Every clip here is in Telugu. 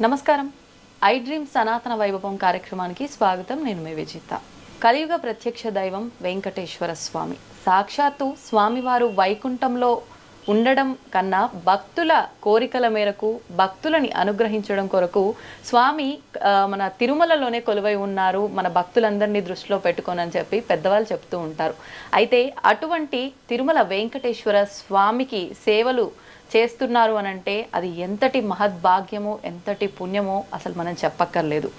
నమస్కారం. ఐ డ్రీమ్ సనాతన వైభవం కార్యక్రమానికి స్వాగతం. నేను మీ విజిత. కలియుగ ప్రత్యక్ష దైవం వెంకటేశ్వర స్వామి. సాక్షాత్తు స్వామివారు వైకుంఠంలో ఉండడం కన్నా భక్తుల కోరికల మేరకు భక్తులని అనుగ్రహించడం కొరకు స్వామి మన తిరుమలలోనే కొలువై ఉన్నారు, మన భక్తులందరినీ దృష్టిలో పెట్టుకోనని చెప్పి పెద్దవాళ్ళు చెప్తూ ఉంటారు. అయితే అటువంటి తిరుమల వెంకటేశ్వర స్వామికి సేవలు చేస్తున్నారు అని అంటే అది ఎంతటి మహద్భాగ్యమో ఎంతటి పుణ్యమో అసలు మనం చెప్పక్కర్లేదు.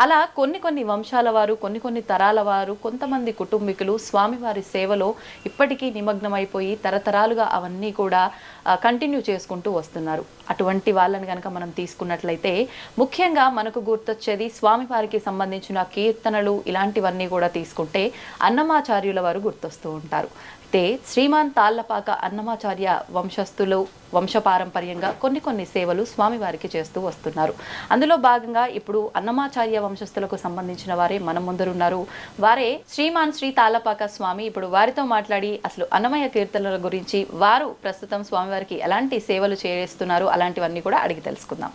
అలా కొన్ని వంశాల వారు, కొన్ని తరాల వారు, కొంతమంది కుటుంబీకులు స్వామివారి సేవలో ఇప్పటికీ నిమగ్నమైపోయి తరతరాలుగా అవన్నీ కూడా కంటిన్యూ చేసుకుంటూ వస్తున్నారు. అటువంటి వాళ్ళని కనుక మనం తీసుకున్నట్లయితే ముఖ్యంగా మనకు గుర్తొచ్చేది స్వామివారికి సంబంధించిన కీర్తనలు ఇలాంటివన్నీ కూడా తీసుకుంటే అన్నమాచార్యుల వారు గుర్తొస్తూ ఉంటారు. అయితే శ్రీమాన్ తాళ్లపాక అన్నమాచార్య వంశస్థులు వంశపారంపర్యంగా కొన్ని సేవలు స్వామివారికి చేస్తూ వస్తున్నారు. అందులో భాగంగా ఇప్పుడు అన్నమాచార్య వంశస్థులకు సంబంధించిన వారే మన ముందరున్నారు. వారే శ్రీమాన్ శ్రీ తాళ్లపాక స్వామి. ఇప్పుడు వారితో మాట్లాడి అసలు అన్నమయ్య కీర్తనల గురించి, వారు ప్రస్తుతం స్వామివారికి ఎలాంటి సేవలు చేస్తున్నారు అలాంటివన్నీ కూడా అడిగి తెలుసుకుందాం.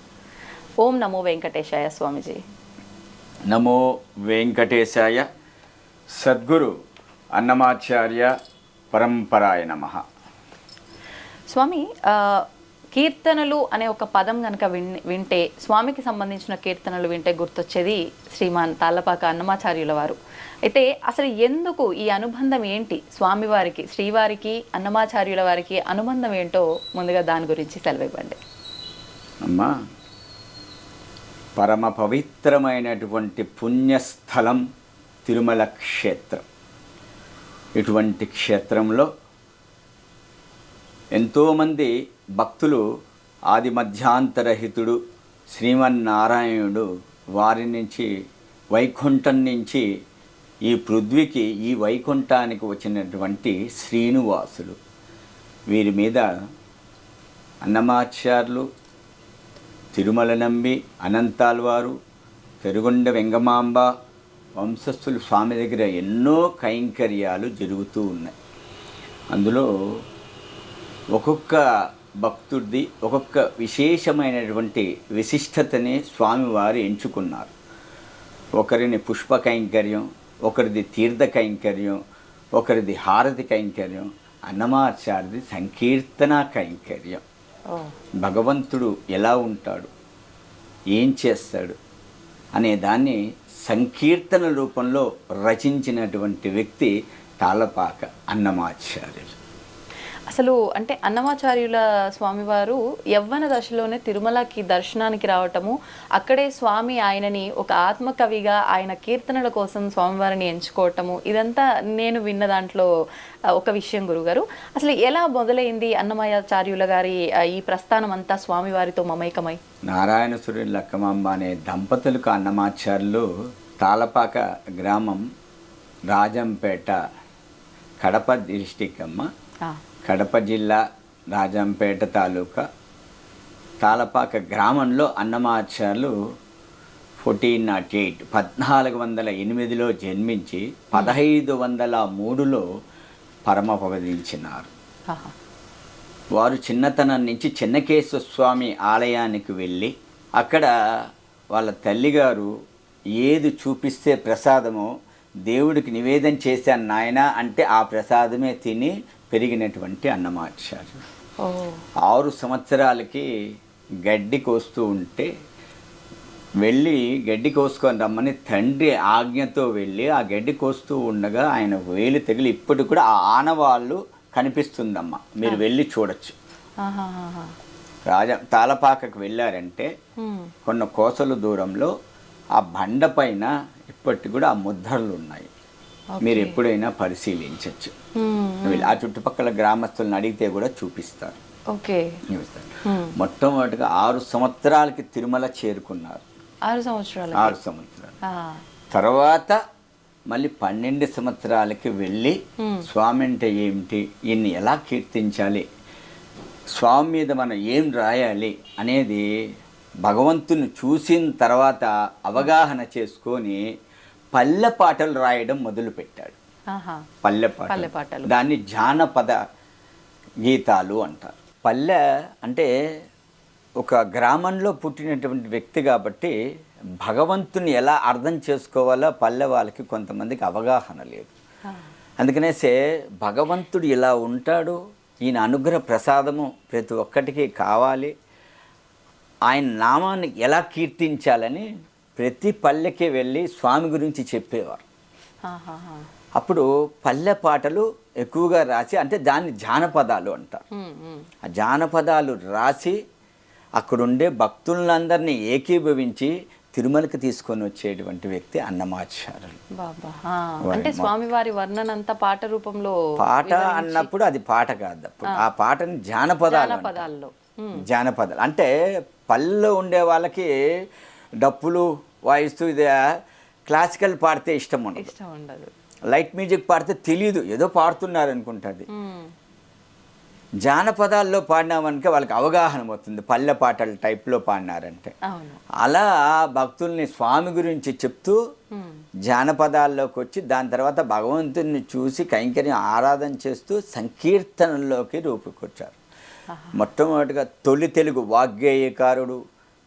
ఓం నమో వెంకటేశాయ స్వామిజీ. నమో వెంకటేశాయ. సద్గురు అన్నమాచార్య పరంపరాయ నమః. స్వామి, కీర్తనలు అనే ఒక పదం కనుక వింటే, స్వామికి సంబంధించిన కీర్తనలు వింటే గుర్తొచ్చేది శ్రీమాన్ తాళ్లపాక అన్నమాచార్యుల వారు. అయితే అసలు ఎందుకు ఈ అనుబంధం ఏంటి? స్వామివారికి, శ్రీవారికి, అన్నమాచార్యుల వారికి అనుబంధం ఏంటో ముందుగా దాని గురించి సెలవివ్వండి. అమ్మా, పరమ పవిత్రమైనటువంటి పుణ్యస్థలం తిరుమల క్షేత్రం. ఇటువంటి క్షేత్రంలో ఎంతోమంది భక్తులు ఆది మధ్యాంతరహితుడు శ్రీమన్నారాయణుడు వారి నుంచి, వైకుంఠం నుంచి ఈ పృథ్వీకి, ఈ వైకుంఠానికి వచ్చినటువంటి శ్రీనివాసులు. వీరి మీద అన్నమాచార్యులు, తిరుమల నంబి, అనంతాల్వారు, పెరుగొండ వెంగమాంబ వంశస్థులు స్వామి దగ్గర ఎన్నో కైంకర్యాలు జరుగుతూ ఉన్నాయి. అందులో ఒక్కొక్క భక్తుడిది ఒక్కొక్క విశేషమైనటువంటి విశిష్టతని స్వామివారు ఎంచుకున్నారు. ఒకరిని పుష్ప కైంకర్యం, ఒకరిది తీర్థ కైంకర్యం, ఒకరిది హారతి కైంకర్యం, అన్నమాచార్యది సంకీర్తన కైంకర్యం. భగవంతుడు ఎలా ఉంటాడు, ఏం చేస్తాడు అనే దాన్ని సంకీర్తన రూపంలో రచించినటువంటి వ్యక్తి తాళ్లపాక అన్నమాచార్యులు. అసలు అంటే అన్నమాచార్యుల స్వామివారు యవ్వన దశలోనే తిరుమలకి దర్శనానికి రావటము, అక్కడే స్వామి ఆయనని ఒక ఆత్మకవిగా ఆయన కీర్తనల కోసం స్వామివారిని ఎంచుకోవటము, ఇదంతా నేను విన్న దాంట్లో ఒక విషయం గురుగారు. అసలు ఎలా మొదలైంది అన్నమాచార్యుల గారి ఈ ప్రస్థానం అంతా స్వామివారితో మమైకమై? నారాయణసురి లక్కమాంబ అనే దంపతులకు అన్నమాచార్యులు తాళ్లపాక గ్రామం, రాజంపేట, కడప డిస్టిక్ అమ్మ. కడప జిల్లా, రాజంపేట తాలూకా, తాళ్లపాక గ్రామంలో అన్నమాచార్యులు 1408 1408లో జన్మించి 1503లో పరమపదించినారు. వారు చిన్నతనం నుంచి చెన్నకేశ్వర స్వామి ఆలయానికి వెళ్ళి అక్కడ వాళ్ళ తల్లిగారు ఏది చూపిస్తే ప్రసాదమో దేవుడికి నివేదన చేశాను నాయన అంటే ఆ ప్రసాదమే తిని పెరిగినటువంటి అన్నమాచార్యులు. 6 సంవత్సరాలకి గడ్డి కోస్తూ ఉంటే వెళ్ళి గడ్డి కోసుకొని రమ్మని తండ్రి ఆజ్ఞతో వెళ్ళి ఆ గడ్డి కోస్తూ ఉండగా ఆయన వేలు తగిలి ఇప్పటికి కూడా ఆ ఆనవాళ్ళు కనిపిస్తుందమ్మా, మీరు వెళ్ళి చూడొచ్చు. తాళ్లపాకకు వెళ్ళారంటే కొన్ని కోసల దూరంలో ఆ బండ పైన ఇప్పటికి కూడా ఆ ముద్రలు ఉన్నాయి, మీరు ఎప్పుడైనా పరిశీలించవచ్చు. ఆ చుట్టుపక్కల గ్రామస్తులను అడిగితే కూడా చూపిస్తారు. మొట్టమొదటిగా 6 సంవత్సరాలకి తిరుమల చేరుకున్నారు. 6 సంవత్సరాలు తర్వాత మళ్ళీ 12 సంవత్సరాలకి వెళ్ళి స్వామి అంటే ఏమిటి, ఈయన్ని ఎలా కీర్తించాలి, స్వామి మీద మనం ఏం రాయాలి అనేది భగవంతుని చూసిన తర్వాత అవగాహన చేసుకొని పల్లె పాటలు రాయడం మొదలుపెట్టాడు. పల్లె పాటలు, దాన్ని జానపద గీతాలు అంటారు. పల్లె అంటే ఒక గ్రామంలో పుట్టినటువంటి వ్యక్తి కాబట్టి భగవంతుని ఎలా అర్థం చేసుకోవాలో పల్లె వాళ్ళకి కొంతమందికి అవగాహన లేదు. అందుకనేసే భగవంతుడు ఇలా ఉంటాడు, ఈయన అనుగ్రహ ప్రసాదము ప్రతి ఒక్కటికి కావాలి, ఆయన నామాన్ని ఎలా కీర్తించాలని ప్రతి పల్లెకి వెళ్ళి స్వామి గురించి చెప్పేవారు. అప్పుడు పల్లె పాటలు ఎక్కువగా రాసి, అంటే దాన్ని జానపదాలు అంటారు. ఆ జానపదాలు రాసి అక్కడుండే భక్తులందరినీ ఏకీభవించి తిరుమలకి తీసుకొని వచ్చేటువంటి వ్యక్తి అన్నమాచార్యులు. అంటే స్వామివారి వర్ణన అంతా పాట రూపంలో. పాట అన్నప్పుడు అది పాట కాదు, అప్పుడు ఆ పాటని జానపదాలు. జానపదాలు అంటే పల్లెలో ఉండే వాళ్ళకి డప్పులు వాయిస్తూ ఇది క్లాసికల్ పాడితే ఇష్టం ఉండదు, లైట్ మ్యూజిక్ పాడితే తెలియదు, ఏదో పాడుతున్నారు అనుకుంటుంది. జానపదాల్లో పాడినామనుక వాళ్ళకి అవగాహన అవుతుంది, పల్లె పాటల టైప్లో పాడినారంటే. అలా భక్తుల్ని స్వామి గురించి చెప్తూ జానపదాల్లోకి వచ్చి దాని తర్వాత భగవంతుని చూసి కైంకర్యం ఆరాధన చేస్తూ సంకీర్తనల్లోకి రూపుకొచ్చారు. మొట్టమొదటిగా తొలి తెలుగు వాగ్గేయకారుడు,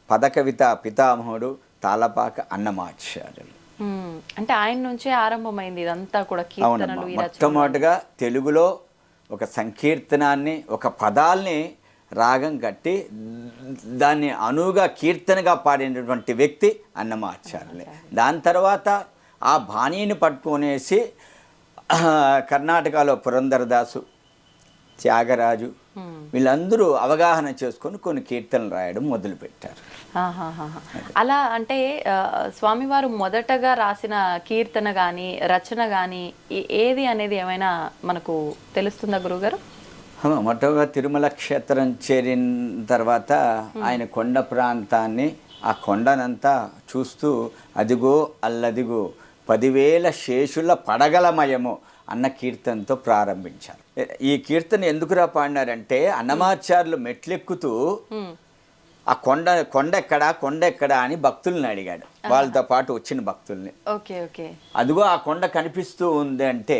పదకవిత పితామహుడు తాళపాక అన్నమాచార్యులు. అంటే ఆయన నుంచే ఆరంభమైంది ఇదంతా కూడా. మొట్టమొదటిగా తెలుగులో ఒక సంకీర్తనాన్ని, ఒక పదాల్ని రాగం కట్టి దాన్ని అనువుగా కీర్తనగా పాడినటువంటి వ్యక్తి అన్నమాచార్యులే. దాని తర్వాత ఆ బాణీని పట్టుకొనేసి కర్ణాటకలో పురంధరదాసు, త్యాగరాజు వీళ్ళందరూ అవగాహన చేసుకొని కొన్ని కీర్తనలు రాయడం మొదలుపెట్టారు. అలా అంటే స్వామివారు మొదటగా రాసిన కీర్తన కానీ రచన కానీ ఏది అనేది ఏమైనా మనకు తెలుస్తుందా గురుగారు? మొట్టగా తిరుమల క్షేత్రం చేరిన తర్వాత ఆయన కొండ ప్రాంతాన్ని, ఆ కొండనంతా చూస్తూ అదిగో అల్లదిగో 10,000 శేషుల పడగలమయము అన్న కీర్తనతో ప్రారంభించారు. ఈ కీర్తన ఎందుకురా పాడినారంటే అన్నమాచార్యులు మెట్లెక్కుతూ ఆ కొండ ఎక్కడా అని భక్తుల్ని అడిగాడు, వాళ్ళతో పాటు వచ్చిన భక్తుల్ని. అదిగో ఆ కొండ కనిపిస్తూ ఉంది అంటే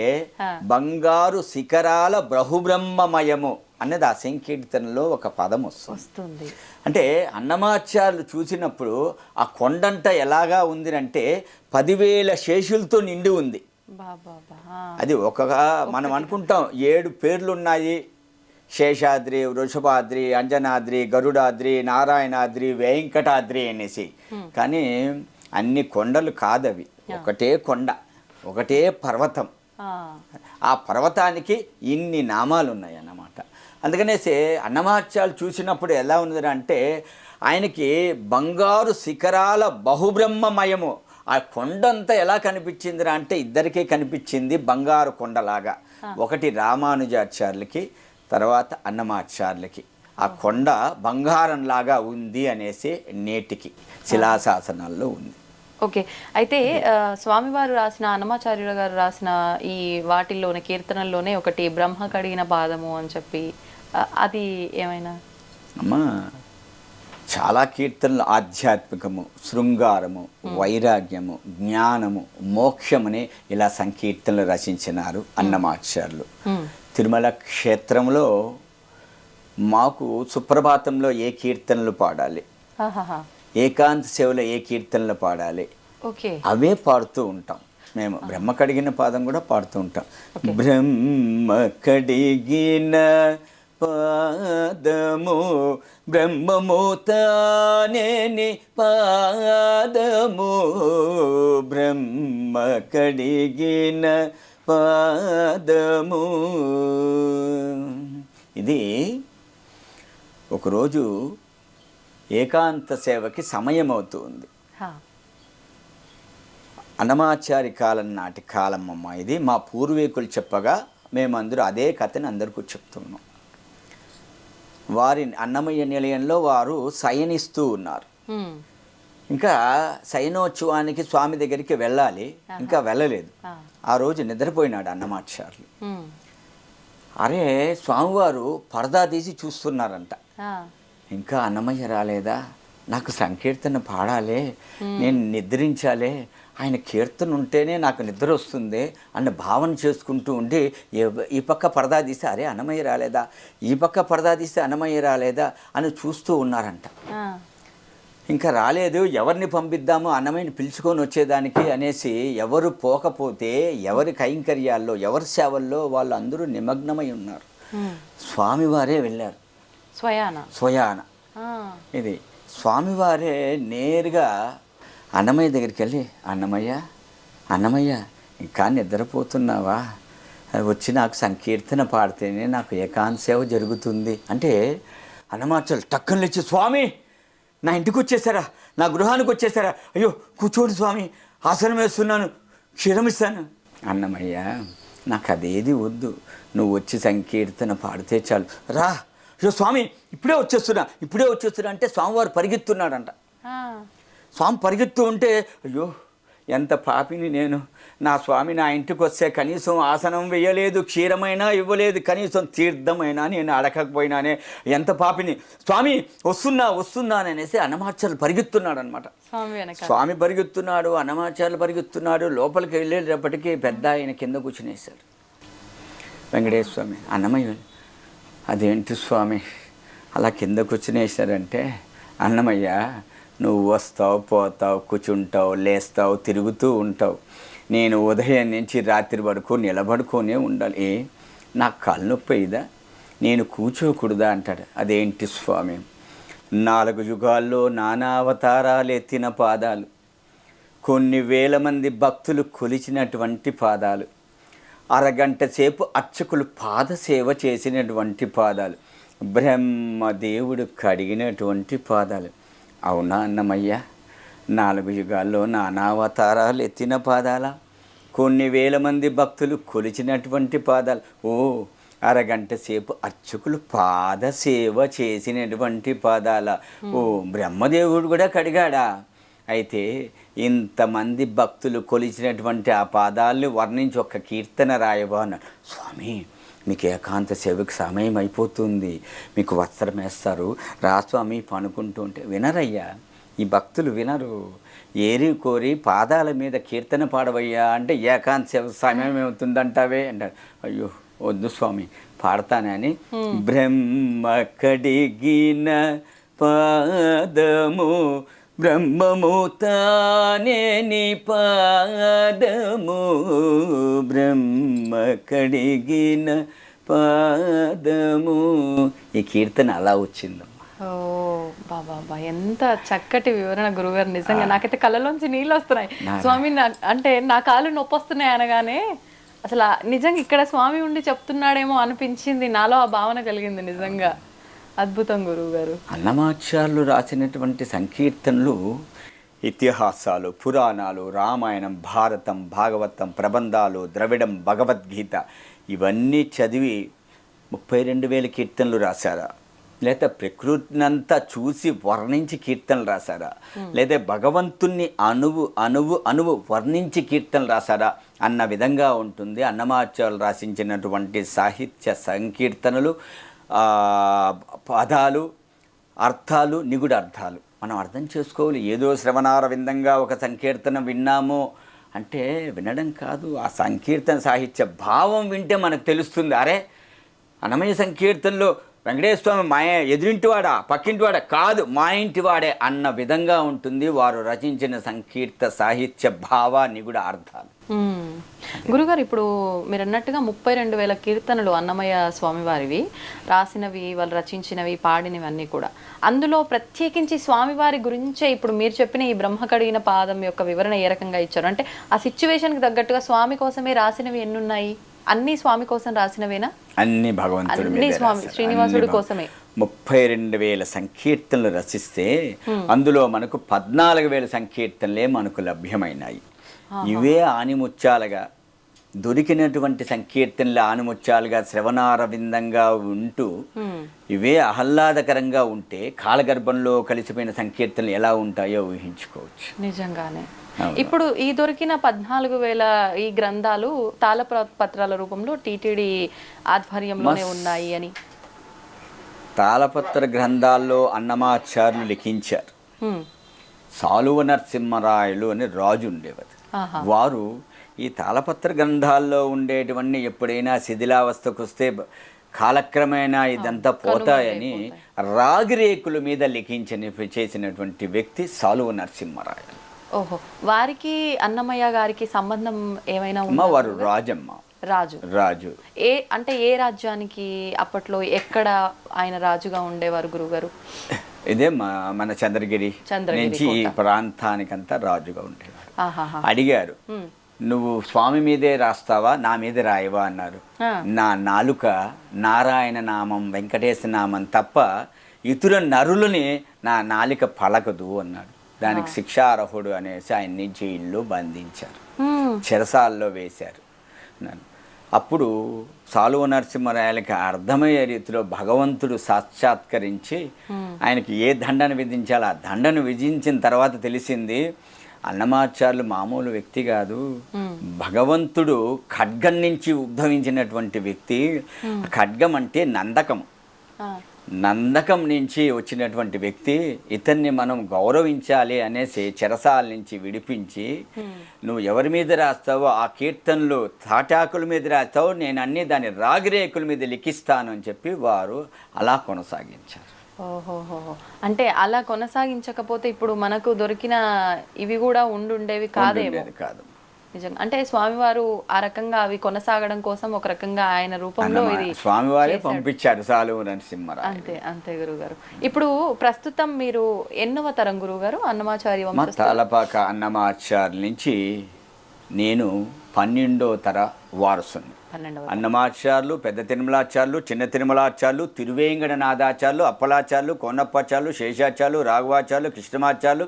బంగారు శిఖరాల బహుబ్రహ్మమయము అనేది ఆ సంకీర్తనలో ఒక పదం వస్తుంది. అంటే అన్నమాచార్యులు చూసినప్పుడు ఆ కొండంట ఎలాగా ఉంది అంటే 10,000 శేషులతో నిండి ఉంది. అది మనం అనుకుంటాం 7 పేర్లు ఉన్నాయి, శేషాద్రి, వృషభాద్రి, అంజనాద్రి, గరుడాద్రి, నారాయణాద్రి, వెంకటాద్రి అనేసి. కానీ అన్ని కొండలు కాదవి, ఒకటే కొండ, ఒకటే పర్వతం. ఆ పర్వతానికి ఇన్ని నామాలు ఉన్నాయి అన్నమాట. అందుకనేసి అన్నమాచార్యులు చూసినప్పుడు ఎలా ఉన్నది అంటే ఆయనకి బంగారు శిఖరాల బహుబ్రహ్మమయము. ఆ కొండంతా ఎలా కనిపించిందిరా అంటే ఇద్దరికే కనిపించింది బంగారు కొండలాగా. ఒకటి రామానుజాచార్యులకి, తర్వాత అన్నమాచార్యులకి ఆ కొండ బంగారంలాగా ఉంది అనేసి నేటికి శిలాశాసనాల్లో ఉంది. ఓకే, అయితే స్వామివారు రాసిన, అన్నమాచార్యుల గారు రాసిన ఈ వాటిల్లోనే కీర్తనల్లోనే ఒకటి బ్రహ్మ కడిగిన పాదము అని చెప్పి, అది ఏమైనా? అమ్మా, చాలా కీర్తనలు ఆధ్యాత్మికము, శృంగారము, వైరాగ్యము, జ్ఞానము, మోక్షముని ఇలా సంకీర్తనలు రచించినారు అన్నమాచార్యులు. తిరుమల క్షేత్రంలో మాకు సుప్రభాతంలో ఏ కీర్తనలు పాడాలి, ఏకాంత సేవలో ఏ కీర్తనలు పాడాలి, అవే పాడుతూ ఉంటాం మేము. బ్రహ్మ కడిగిన పాదం కూడా పాడుతూ ఉంటాం. బ్రహ్మ కడిగిన పాదము బ్రహ్మము తానేని పాదము, బ్రహ్మ కడిగిన పాదము. ఇది ఒకరోజు ఏకాంత సేవకి సమయం అవుతుంది. అన్నమాచారి కాలం నాటి కాలం అమ్మ ఇది. మా పూర్వీకులు చెప్పగా మేమందరూ అదే కథని అందరికీ చెప్తున్నాం. వారి అన్నమయ్య నిలయంలో వారు శయనిస్తూ ఉన్నారు. ఇంకా శయనోత్సవానికి స్వామి దగ్గరికి వెళ్ళాలి, ఇంకా వెళ్ళలేదు. ఆ రోజు నిద్రపోయినాడు అన్నమాచార్యులు. అరే, స్వామివారు పరదా తీసి చూస్తున్నారంట. ఇంకా అన్నమయ్య రాలేదా, నాకు సంకీర్తన పాడాలి, నేను నిద్రించాలి, ఆయన కీర్తన ఉంటేనే నాకు నిద్ర వస్తుంది అన్న భావన చేసుకుంటూ ఉండి ఈ పక్క పరదా తీస్తే అరే అన్నమయ్య రాలేదా, ఈ పక్క పరదా తీస్తే అన్నమయ్య రాలేదా అని చూస్తూ ఉన్నారంట. ఇంకా రాలేదు, ఎవరిని పంపిద్దామో అన్నమయ్యని పిలుచుకొని వచ్చేదానికి అనేసి ఎవరు పోకపోతే ఎవరి కైంకర్యాల్లో ఎవరి సేవల్లో వాళ్ళు అందరూ నిమగ్నమై ఉన్నారు. స్వామివారే వెళ్ళారు స్వయాన. ఇది స్వామివారే నేరుగా అన్నమయ్య దగ్గరికి వెళ్ళి అన్నమయ్య ఇంకా నిద్రపోతున్నావా, వచ్చి నాకు సంకీర్తన పాడితేనే నాకు ఏకాంత సేవ జరుగుతుంది అంటే అన్నమాచార్యులు టక్కన లేచి, స్వామి నా ఇంటికి వచ్చేసారా, నా గృహానికి వచ్చేసారా, అయ్యో కూర్చోండి స్వామి, ఆసనం వేస్తున్నాను, క్షీరమిస్తాను. అన్నమయ్య నాకు అదేది వద్దు, నువ్వు వచ్చి సంకీర్తన పాడితే చాలు, రా. అయ్యో స్వామి ఇప్పుడే వచ్చేస్తున్నా అంటే స్వామివారు పరిగెత్తున్నాడంట. స్వామి పరిగెత్తు ఉంటే అయ్యో ఎంత పాపిని నేను, నా స్వామి నా ఇంటికి వస్తే కనీసం ఆసనం వేయలేదు, క్షీరమైనా ఇవ్వలేదు, కనీసం తీర్థమైనా నేను అడగకపోయినానే, ఎంత పాపిని, స్వామి వస్తున్నాననేసి అన్నమాచార్యులు పరిగెత్తున్నాడు అనమాట. స్వామి పరిగెత్తున్నాడు, అన్నమాచార్యులు పరిగెత్తున్నాడు. లోపలికి వెళ్ళేటప్పటికీ పెద్ద ఆయన కింద కూర్చునేశారు. వెంకటేశ్వర స్వామి, అన్నమయ్య అదేంటి స్వామి అలా కింద కూర్చునేశారంటే, అన్నమయ్య నువ్వు వస్తావు, పోతావు, కూర్చుంటావు, లేస్తావు, తిరుగుతూ ఉంటావు, నేను ఉదయం నుంచి రాత్రి వరకు నిలబడుకొనే ఉండాలి, నాకు కాళ్ళు నొప్పి అయ్యిదా, నేను కూర్చోకూడదా అంటాడు. అదేంటి స్వామి, 4 యుగాల్లో నానా అవతారాలు ఎత్తిన పాదాలు, కొన్ని వేల మంది భక్తులు కొలిచినటువంటి పాదాలు, అరగంట సేపు అర్చకులు పాదసేవ చేసినటువంటి పాదాలు, బ్రహ్మదేవుడు కడిగినటువంటి పాదాలు. అవునా అన్నమయ్య, 4 యుగాల్లో నానావతారాలు ఎత్తిన పాదాల, కొన్ని వేల మంది భక్తులు కొలిచినటువంటి పాదాలు, ఓ అరగంట సేపు అర్చకులు పాదసేవ చేసినటువంటి పాదాల, ఓ బ్రహ్మదేవుడు కూడా కడిగాడా, అయితే ఇంతమంది భక్తులు కొలిచినటువంటి ఆ పాదాలను వర్ణించి ఒక కీర్తన రాయవా అన్నాడు. స్వామి మీకు ఏకాంత సేవకు సమయం అయిపోతుంది, మీకు వస్త్రం వేస్తారు, రా స్వామి పనుకుంటూ ఉంటే వినరయ్యా, ఈ భక్తులు వినరు, ఏరి కోరి పాదాల మీద కీర్తన పాడవయ్యా అంటే ఏకాంత సేవ సమయం ఏమవుతుందంటావే అంటారు. అయ్యో వద్దు స్వామి పాడతానని బ్రహ్మ కడిగిన పాదము బ్రహ్మము తానే నీ పాదము, బ్రహ్మ కడిగిన పాదము, ఈ కీర్తన అలా వచ్చిందమ్మా. ఓ బాబా, ఎంత చక్కటి వివరణ గురుగారు, నిజంగా నాకైతే కళ్ళలోంచి నీళ్ళు వస్తున్నాయి. స్వామి అంటే నా కాళ్ళు నొప్పి వస్తున్నాయి అనగానే అసలు నిజంగా ఇక్కడ స్వామి ఉండి చెప్తున్నాడేమో అనిపించింది, నాలో ఆ భావన కలిగింది. నిజంగా అద్భుతం గురువుగారు. అన్నమాచార్యులు రాసినటువంటి సంకీర్తనలు, ఇతిహాసాలు, పురాణాలు, రామాయణం, భారతం, భాగవతం, ప్రబంధాలు, ద్రవిడం, భగవద్గీత ఇవన్నీ చదివి 32,000 కీర్తనలు రాశారా, లేదా ప్రకృతినంతా చూసి వర్ణించి కీర్తనలు రాశారా, లేదా భగవంతుణ్ణి అణువు వర్ణించి కీర్తనలు రాశారా అన్న విధంగా ఉంటుంది అన్నమాచార్యులు రాసించినటువంటి సాహిత్య సంకీర్తనలు. పదాలు, అర్థాలు, నిగుడ అర్థాలు మనం అర్థం చేసుకోవాలి. ఏదో శ్రవణార విందంగా ఒక సంకీర్తన విన్నాము అంటే వినడం కాదు, ఆ సంకీర్తన సాహిత్య భావం వింటే మనకు తెలుస్తుంది. అరే అన్నమయ్య సంకీర్తనలో వెంకటేశ్వర స్వామి మా ఎదురింటివాడా పక్కింటివాడా కాదు, మా ఇంటివాడే అన్న విధంగా ఉంటుంది వారు రచించిన సంకీర్త సాహిత్య భావాన్ని కూడా అర్థాలు. గురుగారు, ఇప్పుడు మీరు అన్నట్టుగా 32,000 కీర్తనలు అన్నమయ్య స్వామివారివి రాసినవి, వాళ్ళు రచించినవి, పాడినవి అన్నీ కూడా. అందులో ప్రత్యేకించి స్వామివారి గురించే ఇప్పుడు మీరు చెప్పిన ఈ బ్రహ్మ కడిగిన పాదం యొక్క వివరణ ఏ రకంగా ఇచ్చారు అంటే ఆ సిచ్యువేషన్కి తగ్గట్టుగా స్వామి కోసమే రాసినవి ఎన్ని ఉన్నాయి? అన్ని స్వామి కోసం రాసినవేనా? అన్ని భగవంతుడి అన్ని స్వామి శ్రీనివాసుడి కోసమే. 32,000 సంకీర్తనలు రచిస్తే అందులో మనకు 14,000 సంకీర్తనలే మనకు లభ్యమైనాయి. ఇవే ఆనిముత్యాలుగా దొరికినటువంటి సంకీర్తనలు ఆనిముత్యాలుగా శ్రవణారవిందంగా ఉంటూ ఇవే ఆహ్లాదకరంగా ఉంటే కాలగర్భంలో కలిసిపోయిన సంకీర్తనలు ఎలా ఉంటాయో ఊహించుకోవచ్చు. నిజంగానే. ఇప్పుడు ఈ దొరికిన 14,000 ఈ గ్రంథాలు తాళపత్రాల రూపంలో టీటీడీ ఆధ్వర్యంలోనే ఉన్నాయి అని. తాళపత్ర గ్రంథాల్లో అన్నమాచార్యులు లిఖించారు. సాలువ నరసింహరాయలు అనే రాజు ఉండేవారు. ఆహా. వారు ఈ తాళపత్ర గ్రంథాల్లో ఉండేటివన్నీ ఎప్పుడైనా శిథిలావస్థకు వస్తే కాలక్రమేణా ఇదంతా పోతాయని రాగిరేకుల మీద చేసినటువంటి వ్యక్తి సాలువ నరసింహరాయలు. ఓహో, వారికి అన్నమయ్య గారికి సంబంధం ఏమైనా అమ్మ ఉందా? వారు రాజమ్మ. రాజు అంటే ఏ రాజ్యానికి అప్పట్లో ఎక్కడ ఆయన రాజుగా ఉండేవారు గురుగారు? ఇదే మన చంద్రగిరి నుంచి ఈ ప్రాంతానికంతా రాజుగా ఉండేవారు. అడిగారు, నువ్వు స్వామి మీదే రాస్తావా, నా మీద రాయవా అన్నారు. నా నాలుక నారాయణ నామం వెంకటేశ్వర నామం తప్ప ఇతర నరులని నా నాలిక పలకదు అన్నాడు. దానికి శిక్షార్హుడు అనేసి ఆయన్ని జైల్లో బంధించారు, చెరసాల్లో వేశారు. అప్పుడు సాలువ నరసింహరాయలకి అర్థమయ్యే రీతిలో భగవంతుడు సాక్షాత్కరించి ఆయనకి ఏ దండను విధించాలో ఆ దండను విధించిన తర్వాత తెలిసింది, అన్నమాచార్యులు మామూలు వ్యక్తి కాదు, భగవంతుడు ఖడ్గం నుంచి ఉద్భవించినటువంటి వ్యక్తి. ఖడ్గం అంటే నందకం, నందకం నుంచి వచ్చినటువంటి వ్యక్తి. ఇతన్ని మనం గౌరవించాలి అనేసి చెరసాల నుంచి విడిపించి, నువ్వు ఎవరి మీద రాస్తావో ఆ కీర్తనలు తాటాకుల మీద రాస్తావో, నేను అన్ని దాని రాగిరేకుల మీద లిఖిస్తాను అని చెప్పి వారు అలా కొనసాగించారు. ఓహోహో, అంటే అలా కొనసాగించకపోతే ఇప్పుడు మనకు దొరికిన ఇవి కూడా ఉండుండేవి కాదేమో. కాదు, నిజంగా. అంటే స్వామివారు ఆ రకంగా అవి కొనసాగడం కోసం ఒక రకంగా ఆయన రూపంలో ఇది స్వామివారే పంపించారు సాలువ నరసింహరాయలు. అంతే అంతే గురుగారు. ఇప్పుడు ప్రస్తుతం మీరు ఎన్నవ తరం గురుగారు అన్నమాచార్య వంశస్థులు? తాళపాక అన్నమాచార్యుల నుంచి నేను 12వ తర వారసుని. అన్నమాచార్యులు, పెద్ద తిరుమలాచార్యులు, చిన్న తిరుమలాచార్యులు, తిరువేంకటనాథాచార్యులు, అప్పలాచార్యులు, కోనప్పాచార్యులు, శేషాచార్యులు, రాఘవాచార్యులు, కృష్ణమాచార్యులు,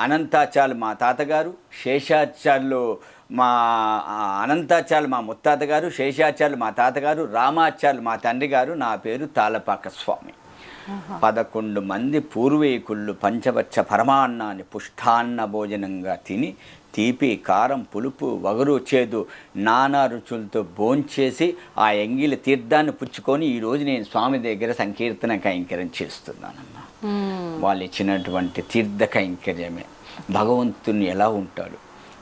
అనంతాచార్యులు మా తాతగారు, శేషాచార్యులు మా అనంతాచార్యులు మా ముత్తాత గారు, శేషాచార్యులు మా తాతగారు, రామాచార్యులు మా తండ్రి గారు. నా పేరు తాళపాక స్వామి. 11 మంది పూర్వీకుళ్ళు పంచవచ్చ పరమాన్నాన్ని పుష్టాన్న భోజనంగా తిని తీపి, కారం, పులుపు, వగరు, చేదు నానా రుచులతో భోంచేసి ఆ ఎంగిలి తీర్థాన్ని పుచ్చుకొని ఈరోజు నేను స్వామి దగ్గర సంకీర్తన కైంకర్యం చేస్తున్నానమ్మా. వాళ్ళు ఇచ్చినటువంటి తీర్థ కైంకర్యమే. భగవంతుని ఎలా ఉంటాడు,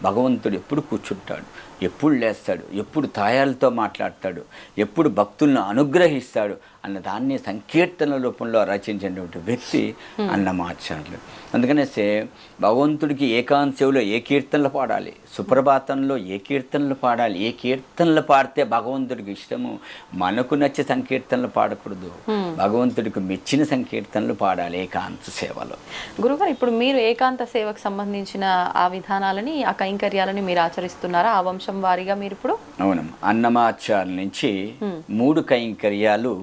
భగవంతుడు ఎప్పుడు కూర్చుంటాడు, ఎప్పుడు లేస్తాడు, ఎప్పుడు తాయాలతో మాట్లాడతాడు, ఎప్పుడు భక్తులను అనుగ్రహిస్తాడు అన్న దాన్ని సంకీర్తన రూపంలో రచించినటువంటి వ్యక్తి అన్నమాచార్యులు. అందుకనేసే భగవంతుడికి ఏకాంశంలో ఏ కీర్తనలు పాడాలి, సుప్రభాతంలో ఏ కీర్తనలు పాడాలి, ఏ కీర్తనలు పాడితే భగవంతుడికి ఇష్టము, మనకు నచ్చే సంకీర్తనలు పాడకూడదు, భగవంతుడికి మెచ్చిన సంకీర్తనలు పాడాలి ఏకాంత సేవలో. గురుగారు, ఇప్పుడు మీరు ఏకాంత సేవకు సంబంధించిన ఆ విధానాలని, ఆ కైంకర్యాలని మీరు ఆచరిస్తున్నారా ఆ వంశం వారిగా మీరు ఇప్పుడు? అవునమ్మా. అన్నమాచార్యుల నుంచి 3 కైంకర్యాలు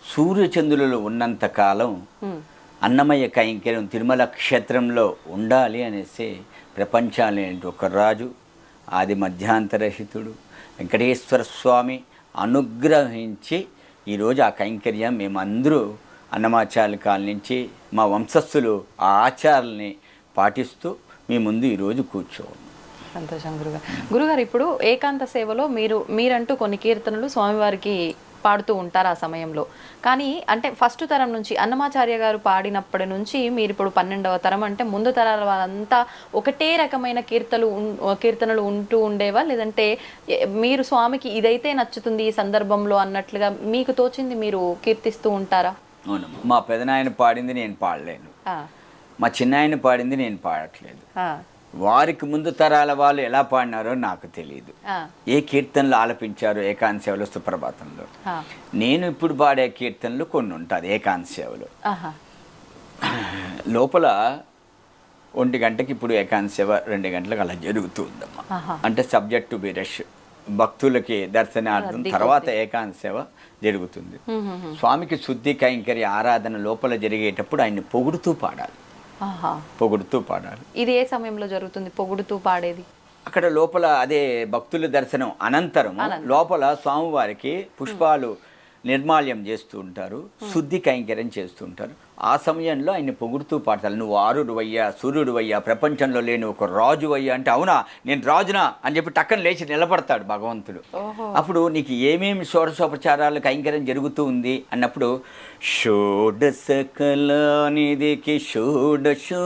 సూర్యచంద్రులు ఉన్నంత కాలం అన్నమయ్య కైంకర్యం తిరుమల క్షేత్రంలో ఉండాలి అనేసి ప్రపంచాన్ని ఒక రాజు ఆది మధ్యాంతరహితుడు వెంకటేశ్వర స్వామి అనుగ్రహించి ఈరోజు ఆ కైంకర్యం మేమందరూ అన్నమాచార్యుల కాల నుంచి మా వంశస్థులు ఆ ఆచారాలని పాటిస్తూ మీ ముందు ఈరోజు కూర్చోవాలి. సంతోషం గురుగారు. గురుగారు, ఇప్పుడు ఏకాంత సేవలో మీరంటూ కొన్ని కీర్తనలు స్వామివారికి పాడుతూ ఉంటారు ఆ సమయంలో. కానీ అంటే ఫస్ట్ తరం నుంచి అన్నమాచార్య గారు పాడినప్పటి నుంచి మీరు ఇప్పుడు 12వ తరం అంటే ముందు తరాల వాళ్ళంతా ఒకటే రకమైన కీర్తనలు ఉంటూ ఉండేవా, లేదంటే మీరు స్వామికి ఇదైతే నచ్చుతుంది ఈ సందర్భంలో అన్నట్లుగా మీకు తోచింది మీరు కీర్తిస్తూ ఉంటారా? అవును. మా పెదనాయన పాడింది నేను పాడలేను, మా చిన్నాయన పాడింది నేను పాడట్లేదు. వారికి ముందు తరాల వాళ్ళు ఎలా పాడినారో నాకు తెలియదు, ఏ కీర్తనలు ఆలపించారో ఏకాంత సేవలో సుప్రభాతంలో. నేను ఇప్పుడు పాడే కీర్తనలు కొన్ని ఉంటుంది ఏకాంత సేవలో. లోపల 1 గంటకి ఇప్పుడు ఏకాంత సేవ 2 గంటలకు అలా జరుగుతుందమ్మా. అంటే సబ్జెక్ట్ టు బి రష్, భక్తులకి దర్శనార్థం తర్వాత ఏకాంత సేవ జరుగుతుంది. స్వామికి శుద్ధి కైంకర్య ఆరాధన లోపల జరిగేటప్పుడు ఆయన్ని పొగుడుతూ పాడాలి, పొగుడుతూ పాడాలి. ఇది ఏ సమయంలో జరుగుతుంది పొగుడుతూ పాడేది? అక్కడ లోపల అదే భక్తుల దర్శనం అనంతరం లోపల స్వామివారికి పుష్పాలు నిర్మాల్యం చేస్తూ ఉంటారు, శుద్ధి కైంకర్యం చేస్తూ ఉంటారు. ఆ సమయంలో ఆయన పొగుడుతూ పాడతారు, నువ్వు ఆరుడువయ్యా, సూర్యుడువయ్యా, ప్రపంచంలో లేని ఒక రాజువయ్యా అంటే, అవునా నేను రాజునా అని చెప్పి టక్కన లేచి నిలబడతాడు భగవంతుడు. అప్పుడు నీకు ఏమేమి షోడశోపచారాలు కైంకర్యం జరుగుతూ ఉంది అన్నప్పుడు, షోడశ కళానిధికి షోడశోపచారములు,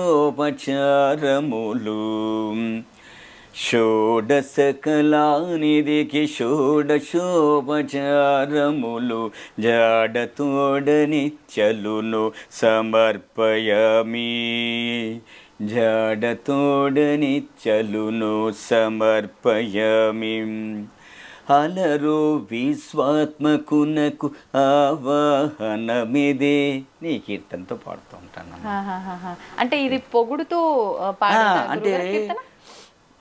షోడశ కళానిధికి షోడశోపచారములు, జాడతోడనిత్యలును సమర్పయామి, జాడతోడనిత్యలును సమర్పయామి. అలరు విశ్వాత్మకునకు ఆవాహనమిదే. నీ కీర్తనతో పాడుతూ ఉంటాను. అంటే ఇది పొగుడుతూ అంటే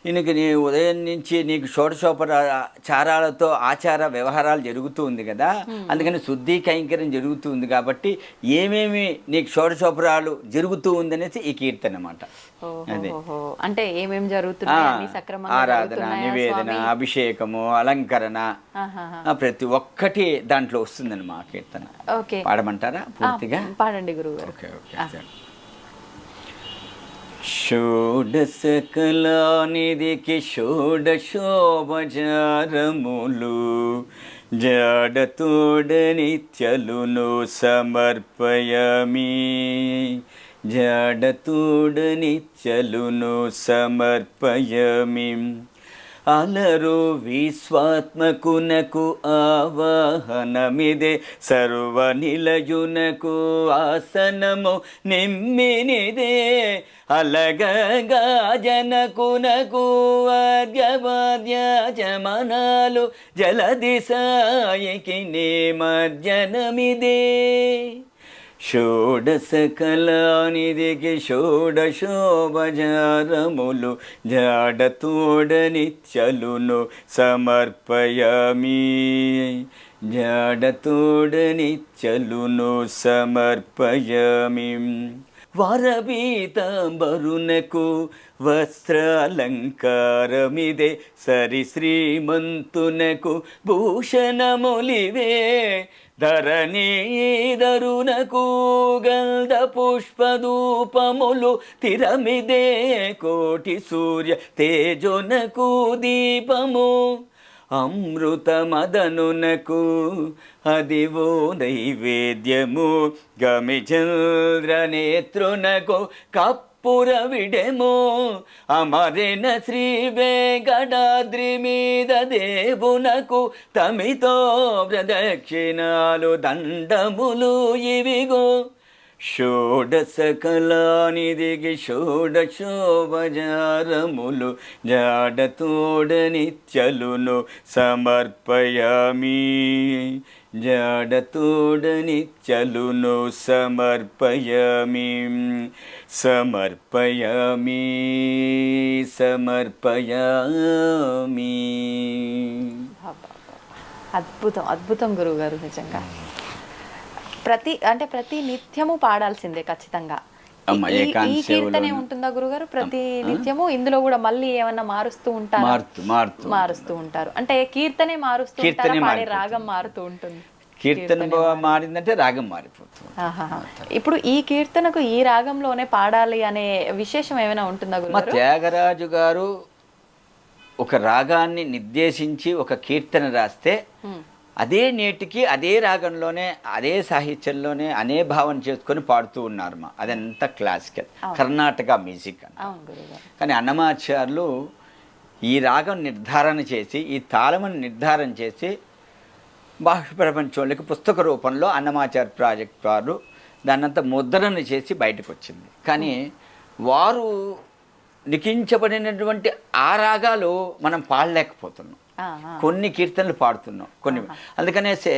ఈయనకి నీ ఉదయం నుంచి నీకు షోడశోపచారాలతో ఆచార వ్యవహారాలు జరుగుతూ ఉంది కదా, అందుకని శుద్ధి కైంకర్యం జరుగుతూ ఉంది కాబట్టి ఏమేమి నీకు షోడశోపరాలు జరుగుతూ ఉందనేసి ఈ కీర్తన అన్నమాట. అదే అంటే ఏమేమి జరుగుతున్నాయి, ఆరాధన, నివేదన, అభిషేకము, అలంకరణ ప్రతి ఒక్కటి దాంట్లో వస్తుందన్నమాట కీర్తన. పాడమంటారా పూర్తిగా? పాడండి గురువు. Okay okay. షోడశ కళానిధికి షోడశోపచారములు, జాడతోడనిత్యలును సమర్పయామి, జాడతోడనిత్యలును సమర్పయామి. అలరు విశ్వాత్మకునకు ఆవాహనమిదే, సర్వనిలయునకు ఆసనము నిమ్మినిదే, అలగగా జనకునకు అర్ఘ్యపాద్యాచమనాలు, జలదిశాయికి నిమజ్జనమిదే. షోడశ కళానిధికి షోడశోపచారములు, జాడతోడనిత్యలును సమర్పయామి, జాడతోడనిత్యలును సమర్పయామి. వరపీతాంబరునకు వస్త్రాలంకారమిదే, సరి శ్రీమంతునకు భూషణములివే, ధరణీధరునకు గంధ పుష్పధూపములు తిరమిదే, కోటి సూర్య తేజోనకు దీపము, అమృతమదనునకు అదివో నైవేద్యము, గమిచంద్రనేత్రునకు కప్పుర విడెము, అమరిన శ్రీ వెంకటాద్రి మీద దేవునకు తమితో ప్రదక్షిణాలు దండములు ఇవిగో. షోడశ కళానిధికి షోడశోపచారములు, జాడతోడనిత్యలును సమర్పయామి, జాడతోడనిత్యలును సమర్పయామి, సమర్పయామి, సమర్పయామి. అద్భుతం అద్భుతం గురువు గారు. నిజంగా ప్రతి నిత్యము పాడాల్సిందే ఖచ్చితంగా. ఈ కీర్తనే ఉంటుందా గురుగారు ప్రతి నిత్యము? ఇందులో కూడా మళ్ళీ ఏమన్నా మారుస్తూ ఉంటారు? మారుస్తూ ఉంటారు అంటే కీర్తనే మారుస్తూ ఉంటారా? పాడే రాగం మారుతూ ఉంటుంది? కీర్తన మారిందంటే రాగం మారిపోతుంది. ఇప్పుడు ఈ కీర్తనకు ఈ రాగంలోనే పాడాలి అనే విశేషం ఏమైనా ఉంటుందా గురుగారు? త్యాగరాజు గారు ఒక రాగాన్ని నిర్దేశించి ఒక కీర్తన రాస్తే అదే నేటికి అదే రాగంలోనే అదే సాహిత్యంలోనే అనే భావన చేసుకొని పాడుతూ ఉన్నారు. అదంతా క్లాసికల్ కర్ణాటక మ్యూజిక్ అని. కానీ అన్నమాచార్యులు ఈ రాగం నిర్ధారణ చేసి ఈ తాళమును నిర్ధారణ చేసి బాహ్య ప్రపంచంలోకి పుస్తక రూపంలో అన్నమాచార్య ప్రాజెక్ట్ వారు దాన్నంతా ముద్రణ చేసి బయటకు వచ్చింది. కానీ వారు లిఖించబడినటువంటి ఆ రాగాలు మనం పాడలేకపోతున్నాం. కొన్ని కీర్తనలు పాడుతున్నాం కొన్ని. అందుకనేసే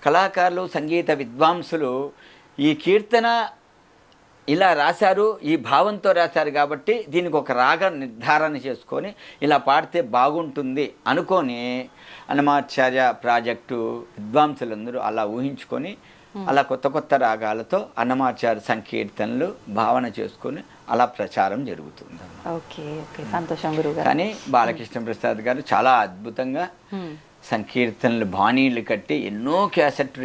కళాకారులు సంగీత విద్వాంసులు ఈ కీర్తన ఇలా రాశారు, ఈ భావంతో రాశారు కాబట్టి దీనికి ఒక రాగం నిర్ధారణ చేసుకొని ఇలా పాడితే బాగుంటుంది అనుకొని అన్నమాచార్య ప్రాజెక్టు విద్వాంసులందరూ అలా ఊహించుకొని అలా కొత్త కొత్త రాగాలతో అన్నమాచార్య సంకీర్తనలు భావన చేసుకొని అలా ప్రచారం జరుగుతుంది. ఓకే ఓకే, సంతోషం గురుగారు. కానీ బాలకృష్ణ ప్రసాద్ గారు చాలా అద్భుతంగా సంకీర్తనలు బాణీలు కట్టి ఎన్నో క్యాసెట్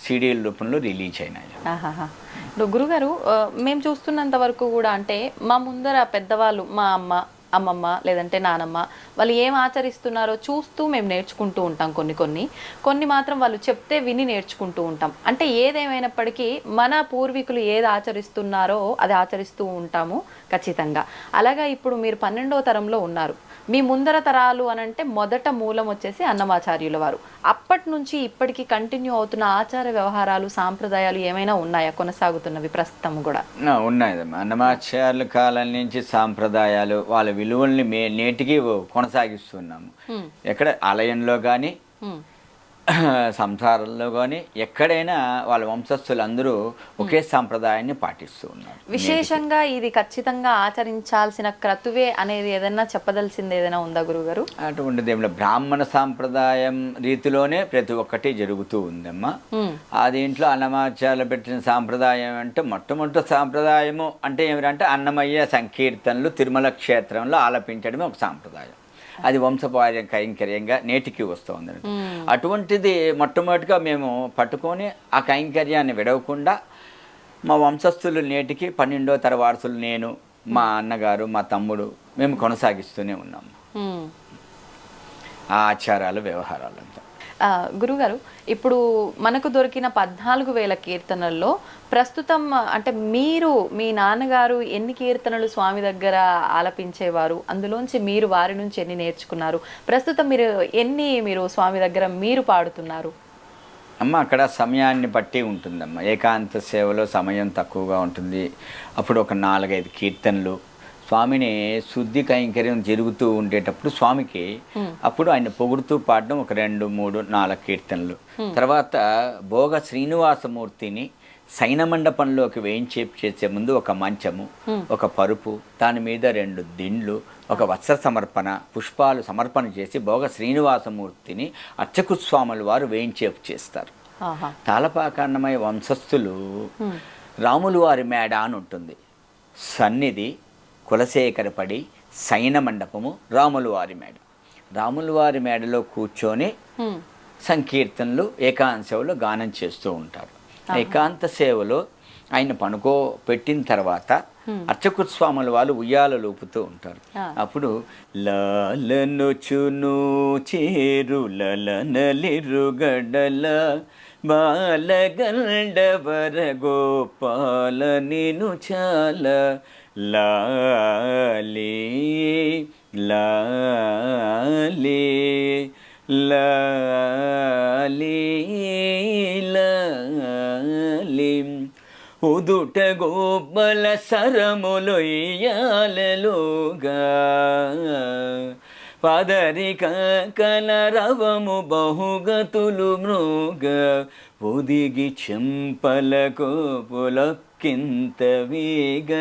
సీడీల రూపంలో రిలీజ్ అయినాయి. ఆహాహా. ఇప్పుడు గురుగారు మేము చూస్తున్నంత వరకు కూడా అంటే మా ముందర పెద్దవాళ్ళు మా అమ్మమ్మ లేదంటే నానమ్మ వాళ్ళు ఏం ఆచరిస్తున్నారో చూస్తూ మేము నేర్చుకుంటూ ఉంటాం. కొన్ని మాత్రం వాళ్ళు చెప్తే విని నేర్చుకుంటూ ఉంటాం. అంటే ఏదేమైనప్పటికీ మన పూర్వీకులు ఏది ఆచరిస్తున్నారో అది ఆచరిస్తూ ఉంటాము ఖచ్చితంగా. అలాగా ఇప్పుడు మీరు 12వ తరంలో ఉన్నారు. మీ ముందర తరాలు అనంటే మొదట మూలం వచ్చేసి అన్నమాచార్యుల వారు. అప్పటి నుంచి ఇప్పటికీ కంటిన్యూ అవుతున్న ఆచార వ్యవహారాలు సాంప్రదాయాలు ఏమైనా ఉన్నాయా, కొనసాగుతున్నవి ప్రస్తుతం కూడా? ఉన్నాయమ్మా. అన్నమాచార్యుల కాలం నుంచి సాంప్రదాయాలు వాళ్ళ విలువల్ని నేటికి కొనసాగిస్తున్నాము. ఎక్కడ ఆలయంలో కానీ సంసారంలో కానీ ఎక్కడైనా వాళ్ళ వంశస్థులు అందరూ ఒకే సాంప్రదాయాన్ని పాటిస్తూ ఉన్నారు. విశేషంగా ఇది ఖచ్చితంగా ఆచరించాల్సిన క్రతువే అనేది ఏదైనా చెప్పదలసింది ఏదైనా ఉందా గురుగారు? అటువంటిది ఏమిటో బ్రాహ్మణ సాంప్రదాయం రీతిలోనే ప్రతి ఒక్కటి జరుగుతూ ఉందమ్మా. దీంట్లో అన్నమాచార్యులు పెట్టిన సాంప్రదాయం అంటే మొట్టమొదటి సాంప్రదాయము అంటే ఏమిటంటే అన్నమయ్య సంకీర్తనలు తిరుమల క్షేత్రంలో ఆలపించడమే ఒక సాంప్రదాయం. అది వంశపార్య కైంకర్యంగా నేటికి వస్తుంది. అటువంటిది మొట్టమొదటిగా మేము పట్టుకొని ఆ కైంకర్యాన్ని విడవకుండా మా వంశస్థులు నేటికి 12వ తరవారసులు నేను, మా అన్నగారు, మా తమ్ముడు మేము కొనసాగిస్తూనే ఉన్నాము ఆ ఆచారాలు వ్యవహారాలంతా. గురుగారు, ఇప్పుడు మనకు దొరికిన 14,000 కీర్తనల్లో ప్రస్తుతం అంటే మీరు మీ నాన్నగారు ఎన్ని కీర్తనలు స్వామి దగ్గర ఆలపించేవారు, అందులోంచి మీరు వారి నుంచి ఎన్ని నేర్చుకున్నారు, ప్రస్తుతం మీరు స్వామి దగ్గర మీరు పాడుతున్నారు? అమ్మ అక్కడ సమయాన్ని బట్టి ఉంటుందమ్మ. ఏకాంత సేవలో సమయం తక్కువగా ఉంటుంది. అప్పుడు ఒక 4-5 కీర్తనలు స్వామిని శుద్ధి కైంకర్యం జరుగుతూ ఉండేటప్పుడు స్వామికి అప్పుడు ఆయన పొగుడుతూ పాడడం ఒక 2, 3, 4 కీర్తనలు. తర్వాత భోగ శ్రీనివాసమూర్తిని శయన మండపంలోకి వేయించేపు చేసే ముందు ఒక మంచము, ఒక పరుపు, దాని మీద 2 దిండ్లు, ఒక వస్త్ర సమర్పణ, పుష్పాలు సమర్పణ చేసి భోగ శ్రీనివాసమూర్తిని అర్చకుస్వాముల వారు వేయించేపు చేస్తారు. తాళపాక అన్నమయ్య వంశస్థులు రాములు వారి మేడ అని ఉంటుంది. సన్నిధి కులశేఖరపడి శయన మండపము రాములవారి మేడ. రాములవారి మేడలో కూర్చొని సంకీర్తనలు ఏకాంత సేవలో గానం చేస్తూ ఉంటారు. ఏకాంత సేవలో ఆయన పెట్టిన తర్వాత అర్చకుస్వాముల వాళ్ళు ఉయ్యాల లూపుతూ ఉంటారు. అప్పుడు లాలనొచును చేరులనలిరుగడల బాలగండవర గోపాల నిను చాల లాలీ లాలీ లాలీ లాలీ ఉదుట గోబల సరములొయ్యాలలోగా పదరిక కలరవము బహుగతులు మృగ ఒదిగి చెంపలకు పులక్కింత వీగ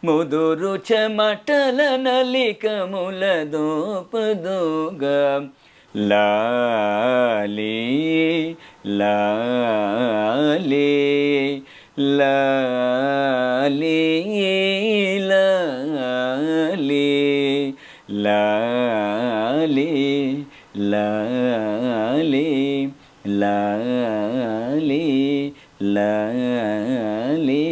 ముదురు చెమటల నలికముల దోపదోగా లాలీ లాలీ లాలీ లాలీ లాలీ లాలీ లాలీ లాలీ.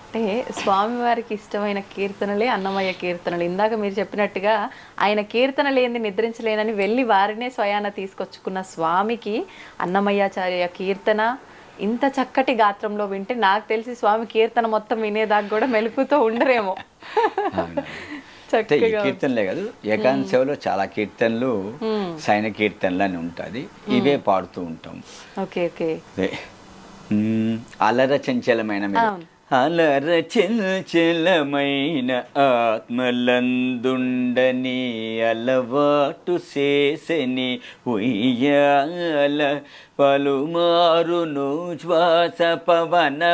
అంటే స్వామివారికి ఇష్టమైన కీర్తనలే అన్నమయ్య కీర్తనలు. ఇందాక మీరు చెప్పినట్టుగా ఆయన కీర్తన లేని నిద్రించలేనని వెళ్ళి వారినే స్వయాన తీసుకొచ్చుకున్న స్వామికి అన్నమయ్యాచార్య కీర్తన ఇంత చక్కటి గాత్రంలో వింటే నాకు తెలిసి స్వామి కీర్తన మొత్తం వినేదాకా కూడా మెలుకుతో ఉండరేమో. ఈ కీర్తనలే కాదు, ఏకాంత సేవలో చాలా కీర్తనలు సైన కీర్తనలు అని ఉంటుంది. ఇవే పాడుతూ ఉంటాం. అలర చంచలమైన అలర చంచలమైన ఆత్మలందుండని అలవాటు చేసని ఉయ్యాల పలుమారును శ్వాస పవనమందుండని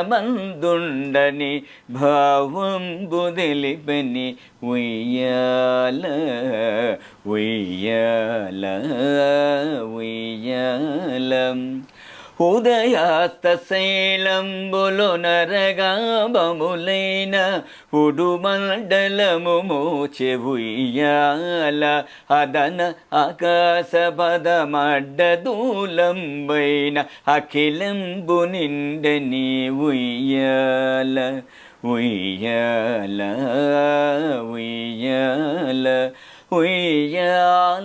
భావం బుదిలిపని ఉయ్యాల ఉయ్యాల ఉయ్యాల ఉదయాస్త శైలంబులు నరగాబములైన ఉడుమండలము మోచె ఉయ్యాల అదన ఆకాశ పదమడ్డదూలంబైన అఖిలంబు నిండని ఉయ్యాల ఉయ్యాల ఉయ్యాల ఉయ్యాల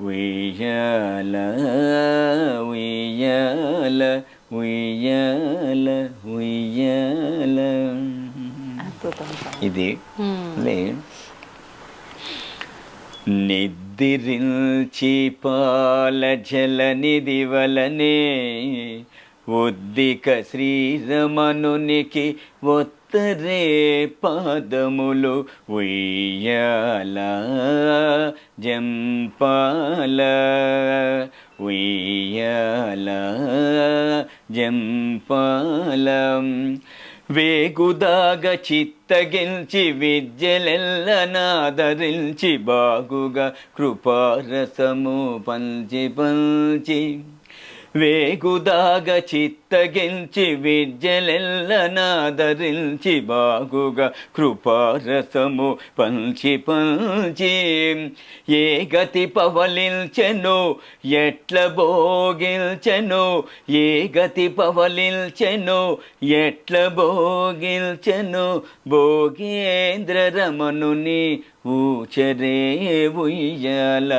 ఉయ్యాల ఉయ్యాల ఉయ్యాల ఉయ్యాల ఉయ్యాల. ఇది నిద్రించి పాల జల నిధి వలనే ఉద్దిక శ్రీరమణునికి ఒత్తరే పాదములు ఉయ్యాల జంపాల ఉయ్యాల జంపాల. వేగుదాగ చిత్తగించి విద్యలెల్లనాదరించి బాగుగా కృపారసము పంచి పంచి. వేగుదాగ చిత్తగించి విద్యలెల్లనాదరించి బాగుగా కృపారసము పంచి పంచి. ఏ గతి పవలించెను ఎట్ల భోగిల్చెను, ఏ గతి పవలించెను ఎట్ల భోగిల్చెను. భోగేంద్ర రమణుని ఊచరే ఉయ్యాల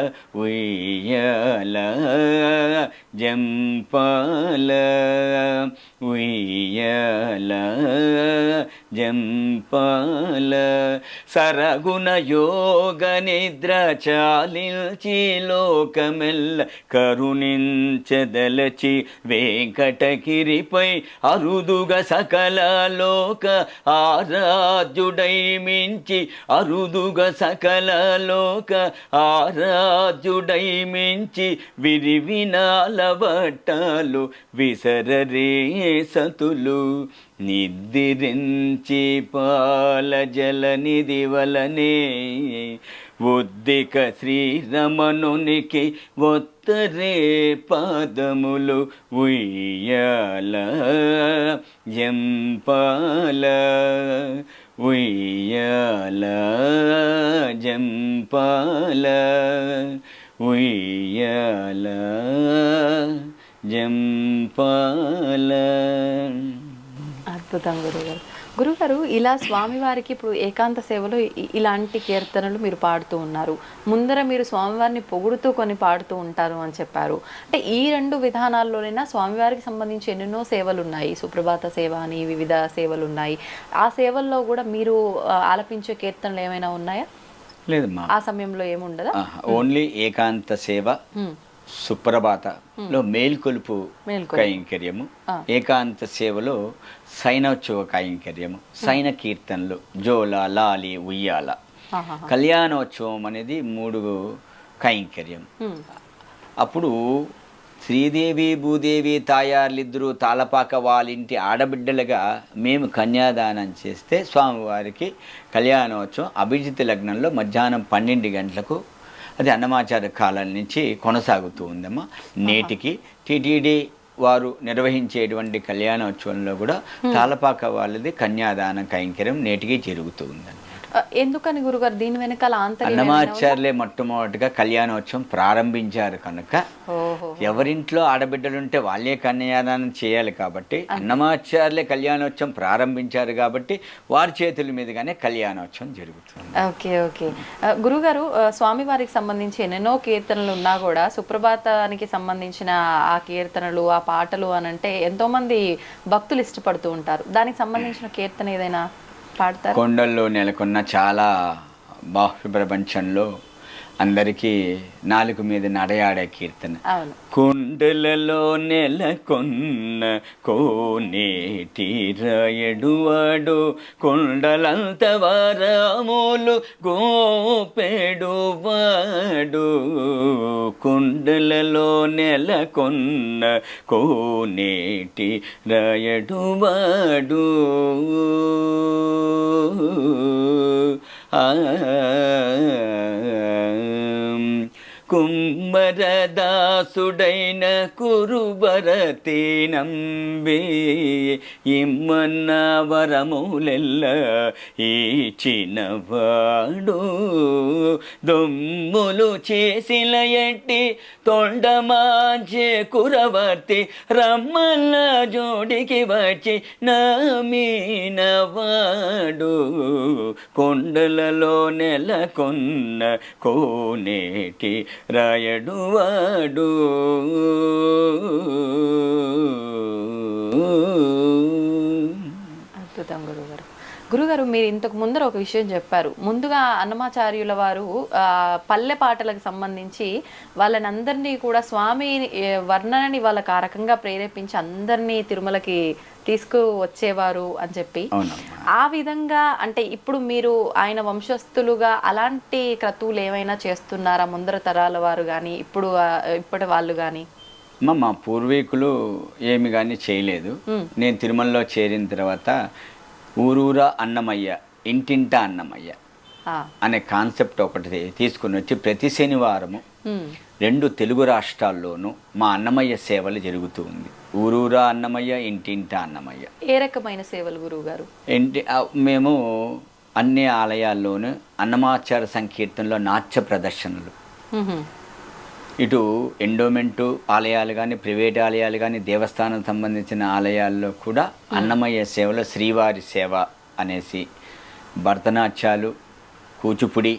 ఉయ్యాల జంపాల ఉయ్యాల జంపాల. సరగుణ యోగ నిద్ర చాలించి లోకమెల్ల కరుణించదలచి వెంకటగిరిపై అరుదుగా సకల లోక ఆరాధ్యుడై మించి, అరుదుగా సకల లోక ఆరాధ్యుడై మించి. విరివినాల వట్టాలు విసరరే సతులు నిద్రించి పాల జల నిధి వలనే ఉద్దిక శ్రీరమణునికి ఒత్తరే పాదములు ఉయ్యాల జంపాల ఉయ్యాల జంపాల ఉయ్యాల జంపాల. అద్భుతం గురుగారు. గురుగారు, ఇలా స్వామివారికి ఇప్పుడు ఏకాంత సేవలో ఇలాంటి కీర్తనలు మీరు పాడుతూ ఉన్నారు. ముందర మీరు స్వామివారిని పొగుడుతూ కొన్ని పాడుతూ ఉంటారు అని చెప్పారు. అంటే ఈ రెండు విధానాల్లోనైనా స్వామివారికి సంబంధించి ఎన్నెన్నో సేవలు ఉన్నాయి. సుప్రభాత సేవ అని వివిధ సేవలు ఉన్నాయి. ఆ సేవల్లో కూడా మీరు ఆలపించే కీర్తనలు ఏమైనా ఉన్నాయా? లేదమ్మా, ఆ సమయంలో ఏముండదా? ఓన్లీ ఏకాంత సేవ, సుప్రభాతలో మేల్కొలుపు కైంకర్యము, ఏకాంత సేవలో సైనోత్సవ కైంకర్యము, సైన కీర్తనలు, జోల, లాలి, ఉయ్యాల. కళ్యాణోత్సవం అనేది 3 కైంకర్యం. అప్పుడు శ్రీదేవి భూదేవి తాయార్లిద్దరూ తాళపాక వాళ్ళింటి ఆడబిడ్డలుగా మేము కన్యాదానం చేస్తే స్వామివారికి కళ్యాణోత్సవం అభిజిత్ లగ్నంలో మధ్యాహ్నం 12 గంటలకు, అది అన్నమాచార్య కాలం నుంచి కొనసాగుతూ ఉందమ్మా. నేటికి టీటీడీ వారు నిర్వహించేటువంటి కళ్యాణోత్సవంలో కూడా తాళపాక వాళ్ళది కన్యాదాన కైంకర్యం నేటికి జరుగుతూ ఉందండి. ఎందుకని గురుగారు దీని వెనకాల అన్నమాచార్యులే మొట్టమొదటిగా కళ్యాణోత్సవం ప్రారంభించారు కనుక ఎవరింట్లో ఆడబిడ్డలుంటే వాళ్ళే కన్యాదానం చేయాలి కాబట్టి అన్నమాచార్యులే కళ్యాణోత్సవం ప్రారంభించారు కాబట్టి వారి చేతుల మీదుగానే కళ్యాణోత్సవం జరుగుతుంది. ఓకే ఓకే గురుగారు, స్వామివారికి సంబంధించి ఎన్నెన్నో కీర్తనలు ఉన్నా కూడా సుప్రభాతానికి సంబంధించిన ఆ కీర్తనలు, ఆ పాటలు అని అంటే ఎంతో మంది భక్తులు ఇష్టపడుతూ ఉంటారు. దానికి సంబంధించిన కీర్తన ఏదైనా పాడతారు? కొండల్లో నెలకొన్న చాలా బాహ్య ప్రపంచంలో అందరికీ నాలుగు మీద నడయాడే కీర్తన. కొండలలో నెలకొన్న కోనేటి రాయడువాడు, కొండలంత వారములు గోపెడువాడు. కొండలలో నెలకొన్న కోనేటి రాయడువాడు, కుమ్మరదాసుడైన కురుబరతే నంబే ఇమ్మన్న వరములెల్ల ఇచ్చినవాడు దొమ్ములు చేసిన ఎట్టి తొండమాంచే కురవర్తి రమ్మన్న జోడికి వచ్చి నామీనవాడు కొండలలో నెలకొన్న కోనేటి రాయడు వాడు అద్భుతం గురుగారు మీరు ఇంతకు ముందర ఒక విషయం చెప్పారు. ముందుగా అన్నమాచార్యుల వారు పల్లె పాటలకు సంబంధించి వాళ్ళని అందరినీ కూడా స్వామి వర్ణనని వాళ్ళకి ఆ రకంగా ప్రేరేపించి అందరినీ తిరుమలకి తీసుకు వచ్చేవారు అని చెప్పి, ఆ విధంగా అంటే ఇప్పుడు మీరు ఆయన వంశస్థులుగా అలాంటి క్రతువులు ఏమైనా చేస్తున్నారా ముందర తరాల వారు కానీ ఇప్పటి వాళ్ళు కానీ? మా పూర్వీకులు ఏమి కానీ చేయలేదు. నేను తిరుమలలో చేరిన తర్వాత ఊరూరా అన్నమయ్య, ఇంటింటా అన్నమయ్య అనే కాన్సెప్ట్ ఒకటి తీసుకుని వచ్చి ప్రతి శనివారము 2 తెలుగు రాష్ట్రాల్లోనూ మా అన్నమయ్య సేవలు జరుగుతూ ఉంది. ఊరూరా అన్నమయ్య, ఇంటింటా అన్నమయ్య. ఏ రకమైన సేవలు గురువు గారు? మేము అన్ని ఆలయాల్లోనూ అన్నమాచార సంకీర్తనలో నాట్య ప్రదర్శనలు, ఇటు ఎండోమెంటు ఆలయాలు కానీ ప్రైవేట్ ఆలయాలు కానీ దేవస్థానం సంబంధించిన ఆలయాల్లో కూడా అన్నమయ్య సేవలో శ్రీవారి సేవ అనేసి భరతనాట్యాలు, కూచిపూడి,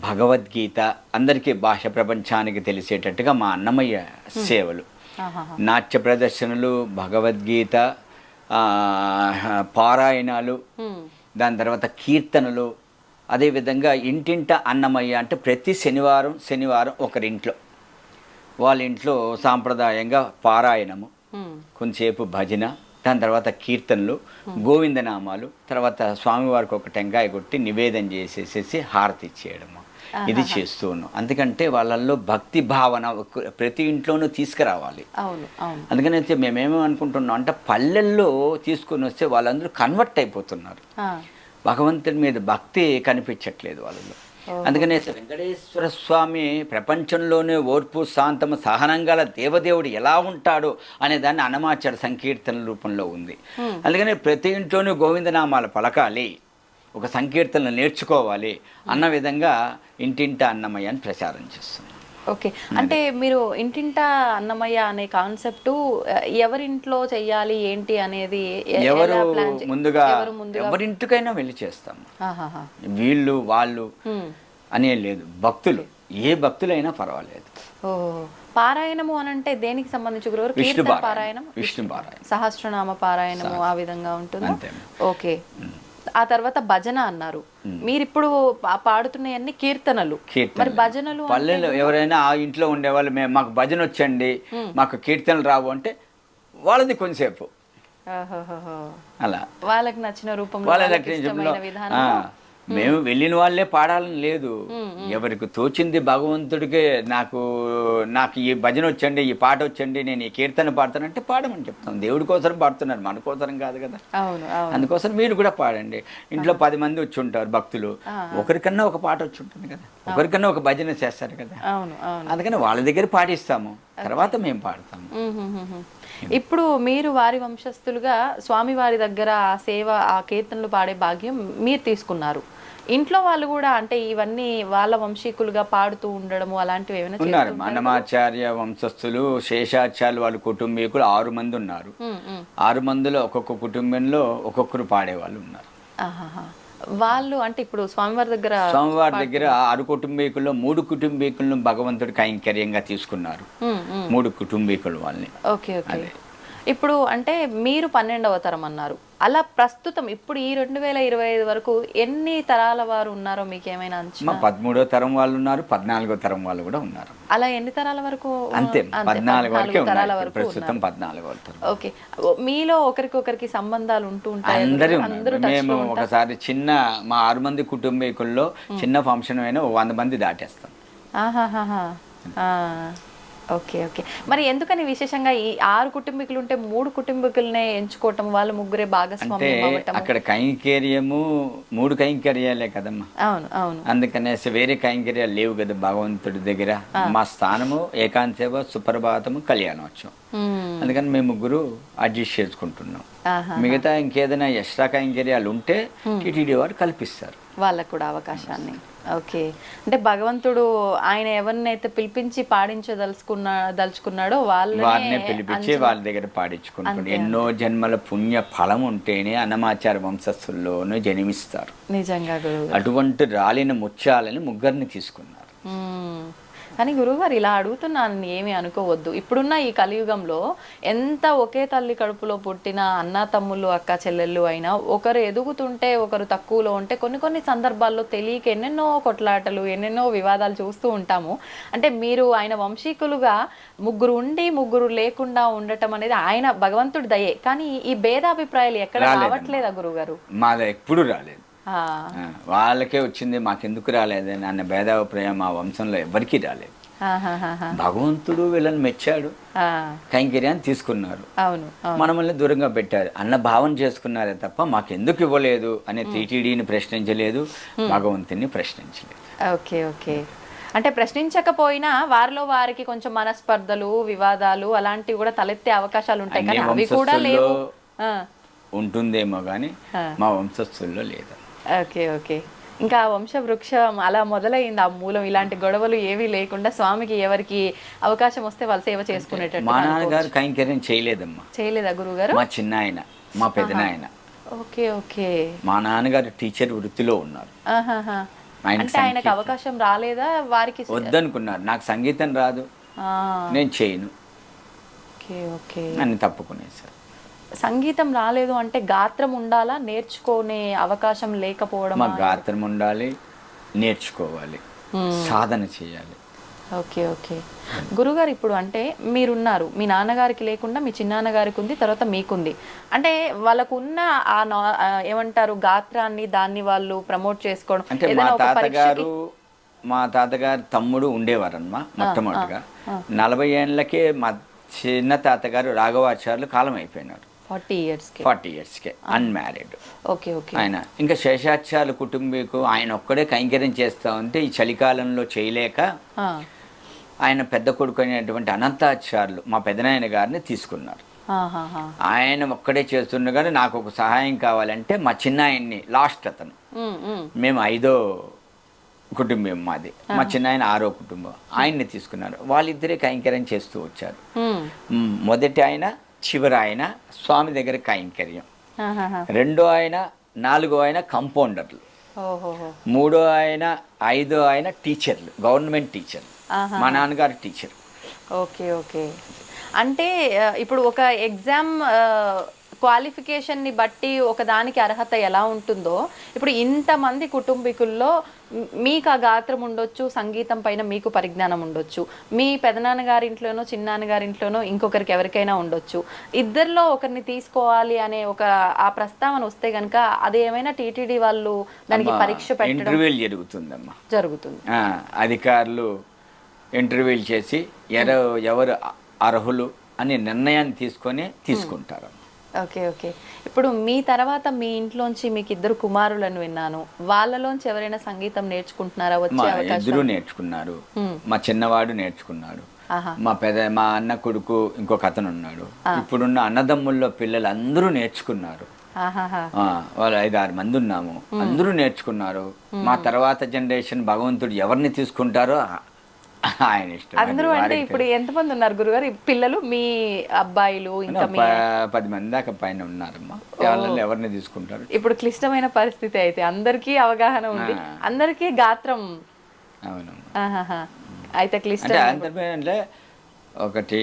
భగవద్గీత అందరికీ భాష ప్రపంచానికి తెలిసేటట్టుగా మా అన్నమయ్య సేవలు, నాట్య ప్రదర్శనలు, భగవద్గీత పారాయణాలు, దాని తర్వాత కీర్తనలు, అదేవిధంగా ఇంటింట అన్నమయ్య అంటే ప్రతి శనివారం ఒకరింట్లో వాళ్ళ ఇంట్లో సాంప్రదాయంగా పారాయణము, కొంతసేపు భజన, దాని తర్వాత కీర్తనలు, గోవిందనామాలు, తర్వాత స్వామివారికి ఒక టెంకాయ కొట్టి నివేదన చేసేసేసి హారతి ఇచ్చేయడము, ఇది చేస్తూ ఉన్నాం. అందుకంటే వాళ్ళల్లో భక్తి భావన ప్రతి ఇంట్లోనూ తీసుకురావాలి. అందుకని అయితే మేమేమో అనుకుంటున్నాం అంటే పల్లెల్లో తీసుకొని వస్తే వాళ్ళందరూ కన్వర్ట్ అయిపోతున్నారు. భగవంతుడి మీద భక్తి కనిపించట్లేదు వాళ్ళలో. అందుకనే వెంకటేశ్వర స్వామి ప్రపంచంలోనే ఓర్పు, శాంతము, సహనం గల దేవదేవుడు ఎలా ఉంటాడు అనే దాన్ని అన్నమాచార సంకీర్తన రూపంలో ఉంది. అందుకని ప్రతి ఇంట్లోనూ గోవిందనామాలు పలకాలి, ఒక సంకీర్తనలు నేర్చుకోవాలి అన్న విధంగా ఇంటింటా అన్నమయ్య అని ప్రచారం చేస్తున్నాం. ఓకే, అంటే మీరు ఇంటింటా అన్నమయ్య అనే కాన్సెప్ట్ ఎవరింట్లో చెయ్యాలి ఏంటి అనేది ఎవరు ముందుగా ఎవరింటికైనా వెళ్ళి చేస్తాం. వీళ్ళు వాళ్ళు అనే లేదు, భక్తులు ఏ భక్తులైనా పర్వాలేదు. పారాయణము అని అంటే దేనికి సంబంధించి గురువు? విష్ణు పారాయణం, సహస్రనామ పారాయణము ఆ విధంగా ఉంటుంది. ఓకే, ఆ తర్వాత భజన అన్నారు. మీరు ఇప్పుడు పాడుతున్నాయన్ని కీర్తనలు, మరి భజనలు పల్లెలు ఎవరైనా ఆ ఇంట్లో ఉండేవాళ్ళు మాకు భజన వచ్చండి, మాకు కీర్తనలు రావు అంటే వాళ్ళది కొంచెంసేపు అలా వాళ్ళకి నచ్చిన రూపంలో మేము వెళ్ళిన వాళ్ళే పాడాలని లేదు, ఎవరికి తోచింది భగవంతుడికి నాకు ఈ భజన వచ్చండి, ఈ పాట వచ్చండి, నేను ఈ కీర్తన పాడతానంటే పాడమని చెప్తాం. దేవుడి కోసం పాడుతున్నారు, మన కోసరం కాదు కదా. అందుకోసం మీరు కూడా పాడండి. ఇంట్లో 10 మంది వచ్చి ఉంటారు భక్తులు, ఒకరికన్నా ఒక పాట వచ్చి ఉంటుంది కదా, ఒకరికన్నా ఒక భజన చేస్తారు కదా. అందుకని వాళ్ళ దగ్గర పాటిస్తాము, తర్వాత మేము పాడతాము. ఇప్పుడు మీరు వారి వంశస్థులుగా స్వామివారి దగ్గర ఆ సేవ, ఆ కీర్తనలు పాడే భాగ్యం మీరు తీసుకున్నారు. ఇంట్లో వాళ్ళు కూడా అంటే ఇవన్నీ వాళ్ళ వంశీకులుగా పాడుతూ ఉండడము అలాంటివి ఏమైనా ఉన్నారు? అన్నమాచార్య వంశస్థులు, శేషాచార్యులు వాళ్ళ కుటుంబీకులు 6 మంది ఉన్నారు. 6 మందిలో ఒక్కొక్క కుటుంబంలో ఒక్కొక్కరు పాడేవాళ్ళు ఉన్నారు. వాళ్ళు అంటే ఇప్పుడు స్వామివారి దగ్గర 6 కుటుంబీకుల్లో 3 కుటుంబీకులను భగవంతుడి కైంకర్యంగా తీసుకున్నారు. 3 కుటుంబీకులు వాళ్ళని. Okay okay. ఇప్పుడు అంటే మీరు 12వ తరం అన్నారు. అలా ప్రస్తుతం ఇప్పుడు ఈ 2025 వరకు ఎన్ని తరాల వారు ఉన్నారో మీకు ఏమైనా అంచనా? 13వ తరం వాళ్ళు ఉన్నారు, 14వ తరం వాళ్ళు కూడా ఉన్నారు. అలా ఎన్ని తరాల వరకు? అంతే 14 తరాల వరకు ప్రస్తుతం 14వ తరం. ఓకే, మీలో ఒకరికొకరికి సంబంధాలు ఉంటూ ఉంటాయి? అందరూ. మేము ఒకసారి చిన్న మా 6 మంది కుటుంబీకుల్లో చిన్న ఫంక్షన్ అయినా 100 మంది దాటేస్తాం. Okay okay. మరి ఎందుకని విశేషంగా ఈ 6 కుటుంబీకులు ఉంటే 3 కుటుంబీకులనే ఎంచుకోవటం, వాళ్ళు ముగ్గురే అంటే భాగస్వామ్యం అవ్వటం? అక్కడ కైంకర్యము 3 కైంకర్యాలే కదమ్మా. అవును అవును. అందుకనేసి వేరే కైంకర్యాలు లేవు కదా భగవంతుడి దగ్గర. మా స్థానము ఏకాంత సేవ, సుప్రభాతము, కళ్యాణోత్సవం. మ్మ్. అందుకని మేము ముగ్గురు అడ్జస్ట్ చేసుకుంటున్నాం. ఆహా. మిగతా ఇంకేదైనా ఎక్స్ట్రా కైంకర్యాలు ఉంటే టీటీడీ వారు కల్పిస్తారు. వాళ్ళకు కూడా అవకాశాన్ని. ఓకే. అంటే భగవంతుడు ఆయన ఎవరినైతే పిలిపించి దలుచుకున్నాడో వారినే పిలిపించి వాళ్ళ దగ్గర పాడించుకుంటాడు. ఎన్నో జన్మల పుణ్య ఫలం ఉంటేనే అన్నమాచార వంశస్థుల్లోనూ జన్మిస్తారు. నిజంగా గురువు. అటువంటి రాలిన ముత్యాలని ముగ్గురిని తీసుకున్నారు. కానీ గురువుగారు ఇలా అడుగుతున్నానని ఏమీ అనుకోవద్దు. ఇప్పుడున్న ఈ కలియుగంలో ఎంత ఒకే తల్లి కడుపులో పుట్టిన అన్న తమ్ముళ్ళు, అక్క చెల్లెళ్ళు అయినా ఒకరు ఎదుగుతుంటే ఒకరు తక్కువలో ఉంటే కొన్ని సందర్భాల్లో తెలియక ఎన్నెన్నో కొట్లాటలు, ఎన్నెన్నో వివాదాలు చూస్తూ ఉంటాము. అంటే మీరు ఆయన వంశీకులుగా ముగ్గురు ఉండి ముగ్గురు లేకుండా ఉండటం అనేది ఆయన భగవంతుడి దయే. కానీ ఈ భేదాభిప్రాయాలు ఎక్కడ రావట్లేదా గురువుగారు? మాది ఎప్పుడు రాలేదు. వాళ్ళకే వచ్చింది, మాకెందుకు రాలేదని అన్న భేదాభిప్రాయం మా వంశంలో ఎవరికీ రాలేదు. భగవంతుడు వీళ్ళని మెచ్చాడు, కైంకర్యాన్ని తీసుకున్నారు, మనల్ని దూరంగా పెట్టారు అన్న భావన చేసుకున్నారే తప్ప మాకెందుకు ఇవ్వలేదు అనే టీటీడీని ప్రశ్నించలేదు, భగవంతుని ప్రశ్నించలేదు. Okay okay. అంటే ప్రశ్నించకపోయినా వారిలో వారికి కొంచెం మనస్పర్ధలు, వివాదాలు అలాంటివి కూడా తలెత్తే అవకాశాలు ఉంటాయి, కానీ అవి కూడా లేవు. ఉంటుందేమో కానీ మా వంశస్థుల్లో లేదు. Okay okay. ఇంకా వంశ వృక్షం అలా మొదలైంది ఆ మూలం. ఇలాంటి గొడవలు ఏవీ లేకుండా స్వామికి ఎవరికి అవకాశం వస్తే వాళ్ళు సేవ చేసుకునేటట్టు. మా నాన్నగారు కైంకర్యం చేయలేదమ్మా. చేయలేదా గురువు గారు? మా చిన్నాయన, మా పెదనాయన. Okay okay. మా నాన్నగారు టీచర్ వృత్తిలో ఉన్నారు. అంటే ఆయనకు అవకాశం రాలేదా? వారికి వద్దనుకున్నారు, నాకు సంగీతం రాదు, నేను చేయను అని తప్పుకునేసారు. సంగీతం రాలేదు అంటే గాత్రం ఉండాలా, నేర్చుకునే అవకాశం లేకపోవడం? మా గాత్రం ఉండాలి, నేర్చుకోవాలి, సాధన చేయాలి. Okay okay. గురుగారు ఇప్పుడు అంటే మీరున్నారు, మీ నాన్నగారికి లేకుండా మీ చిన్నాన్నగారికి ఉంది, తర్వాత మీకుంది. అంటే వాళ్ళకున్న ఏమంటారు గాత్రాన్ని దాన్ని వాళ్ళు ప్రమోట్ చేసుకోవడం. అంటే మా తాతగారు తమ్ముడు ఉండేవారమ్మా. మొట్టమొదటిగా 40 ఏళ్ళకే మా చిన్న తాతగారు రాఘవాచార్యులు కాలం అయిపోయినారు. 40 ఇయర్స్కే అన్మ్యారీడ్. Okay okay. ఆయన ఇంకా శేషాచార్యుల కుటుంబీకు ఆయన ఒక్కడే కైంకర్యం చేస్తూ ఉంటే ఈ చలికాలంలో చేయలేక ఆయన పెద్ద కొడుకు అయినటువంటి అనంతాచార్యులు మా పెదనాయన గారిని తీసుకున్నారు. ఆయన ఒక్కడే చేస్తుండగానే నాకు ఒక సహాయం కావాలంటే మా చిన్నాయన్ని, లాస్ట్ అతను, మేము 5వ కుటుంబం మాది, మా చిన్నాయన 6వ కుటుంబం, ఆయన్ని తీసుకున్నారు. వాళ్ళిద్దరే కైంకర్యం చేస్తూ వచ్చారు. మొదటి ఆయన, చివరి ఆయన స్వామి దగ్గర కైంకర్యం, 2వ ఆయన, 4వ ఆయన కంపౌండర్లు, 3వ ఆయన, 5వ ఆయన టీచర్లు, గవర్నమెంట్ టీచర్లు. మా నాన్నగారు టీచర్. Okay okay. అంటే ఇప్పుడు ఒక ఎగ్జామ్ క్వాలిఫికేషన్ని బట్టి ఒకదానికి అర్హత ఎలా ఉంటుందో, ఇప్పుడు ఇంతమంది కుటుంబీకుల్లో మీకు ఆ గాత్రం ఉండొచ్చు, సంగీతం పైన మీకు పరిజ్ఞానం ఉండొచ్చు, మీ పెదనాన్నగారింట్లోనో చిన్నాన్నగారింట్లోనో ఇంకొకరికి ఎవరికైనా ఉండొచ్చు. ఇద్దరిలో ఒకరిని తీసుకోవాలి అనే ఆ ప్రస్తావన వస్తే కనుక అది ఏమైనా టీటీడీ వాళ్ళు దానికి పరీక్ష పెట్టడం? ఇంటర్వ్యూలు జరుగుతుందమ్మా. జరుగుతుంది. అధికారులు ఇంటర్వ్యూలు చేసి ఎవరు అర్హులు అని నిర్ణయాన్ని తీసుకుంటారు. Okay okay. ఇప్పుడు మీ తర్వాత మీ ఇంట్లోంచి మీకు 2 కుమారులను విన్నాను, వాళ్ళలోంచి ఎవరైనా సంగీతం నేర్చుకుంటున్నారా? వచ్చే అవకాశం? ఇద్దరు నేర్చుకున్నారు. మా చిన్నవాడు నేర్చుకున్నాడు, మా అన్న కొడుకు ఇంకొక అతను ఉన్నాడు. ఇప్పుడున్న అన్నదమ్ముల్లో పిల్లలు అందరూ నేర్చుకున్నారు. వాళ్ళు 5-6 మంది ఉన్నాము, అందరూ నేర్చుకున్నారు. మా తర్వాత జనరేషన్ భగవంతుడు ఎవరిని తీసుకుంటారో ఆయన ఇష్టం. అందరూ అంటే ఇప్పుడు ఎంతమంది ఉన్నారు గురుగారు పిల్లలు? మీ అబ్బాయిలు ఇంకా 10 మంది దాకా పైన ఉన్నారమ్మా. ఎవరిని తీసుకుంటారు? ఇప్పుడు క్లిష్టమైన పరిస్థితి అయితే అందరికీ అవగాహన ఉంది, అందరికీ గాత్రం. అవును. అయితే క్లిష్టం అంటే ఒకటి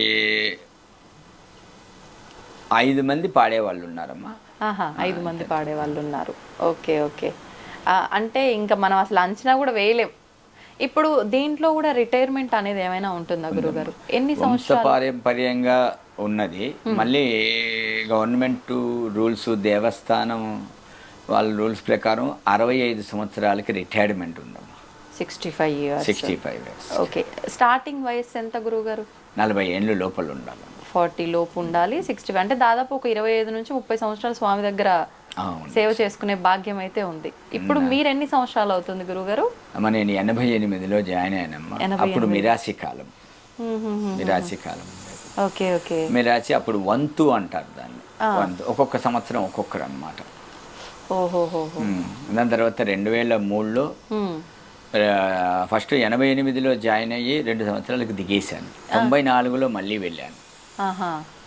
5 మంది పాడేవాళ్ళు ఉన్నారమ్మా. 5 మంది పాడేవాళ్ళు ఉన్నారు. Okay okay. అంటే ఇంకా మనం అసలు అంచనా కూడా వేయలేం. ఇప్పుడు దీంట్లో కూడా రిటైర్మెంట్ అనేది ఏమైనా ఉంటుందా గురుగారు? ఎన్ని సంవత్సరాలు? పారంపర్యంగా ఉన్నది. మళ్ళీ గవర్నమెంట్ రూల్స్, దేవస్థానం వాళ్ళ రూల్స్ ప్రకారం 65 సంవత్సరాలకి రిటైర్మెంట్ ఉందమ్మా. 65 years. 65 years. ఓకే. స్టార్టింగ్ వయసు ఎంత గురుగారు? 40 ఏళ్ళు లోపల ఉండాలి. 40 లోపు ఉండాలి. 60 అంటే దాదాపు ఒక 25 నుంచి 30 సంవత్సరాలు స్వామి దగ్గర అవును. సేవ చేసుకునే భాగ్యం అయితే ఉంది. ఇప్పుడు మీరు ఎన్ని సంవత్సరాలు అవుతుంది గురుగారు? అమ్మ నేను 88లో జాయిన్ అయ్యానమ్మా. అప్పుడు మిరాసి కాలం. మిరాసి కాలం ఓకే ఓకే. మిరాసి అప్పుడు వంతు అంటారు దాన్ని. వంతు ఒక్కొక్క సంవత్సరం ఒక్కొక్కరు అనమాట. ఓహోహో. దాని తర్వాత 2003లో ఫస్ట్ 88లో జాయిన్ అయ్యి 2 సంవత్సరాలకు దిగేశాను. 94లో మళ్ళీ వెళ్ళాను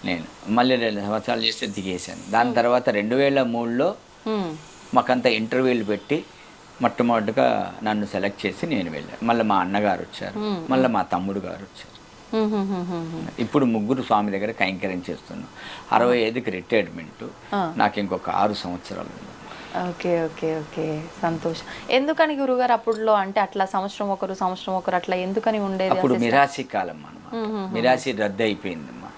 నేను. మళ్ళీ 2 సంవత్సరాలు చేస్తే దిగేశాను. దాని తర్వాత 2003లో మాకంతా ఇంటర్వ్యూలు పెట్టి మొట్టమొదటిగా నన్ను సెలెక్ట్ చేసి నేను వెళ్ళాను. మళ్ళీ మా అన్నగారు వచ్చారు, మళ్ళీ మా తమ్ముడు గారు వచ్చారు. ఇప్పుడు ముగ్గురు స్వామి దగ్గర కైంకర్యం చేస్తున్నాం. 65కి రిటైర్మెంట్. నాకు ఇంకొక 6 సంవత్సరాలు ఉంది. ఓకే ఓకే ఓకే, సంతోషం. ఎందుకని గురుగారు అప్పుడులో అంటే అట్లా సంవత్సరం ఒకరు అట్లా ఎందుకని ఉండేది? అప్పుడు మిరాసి కాలం అన్నమాట. మిరాసి రద్దు అయిపోయిందమ్మా.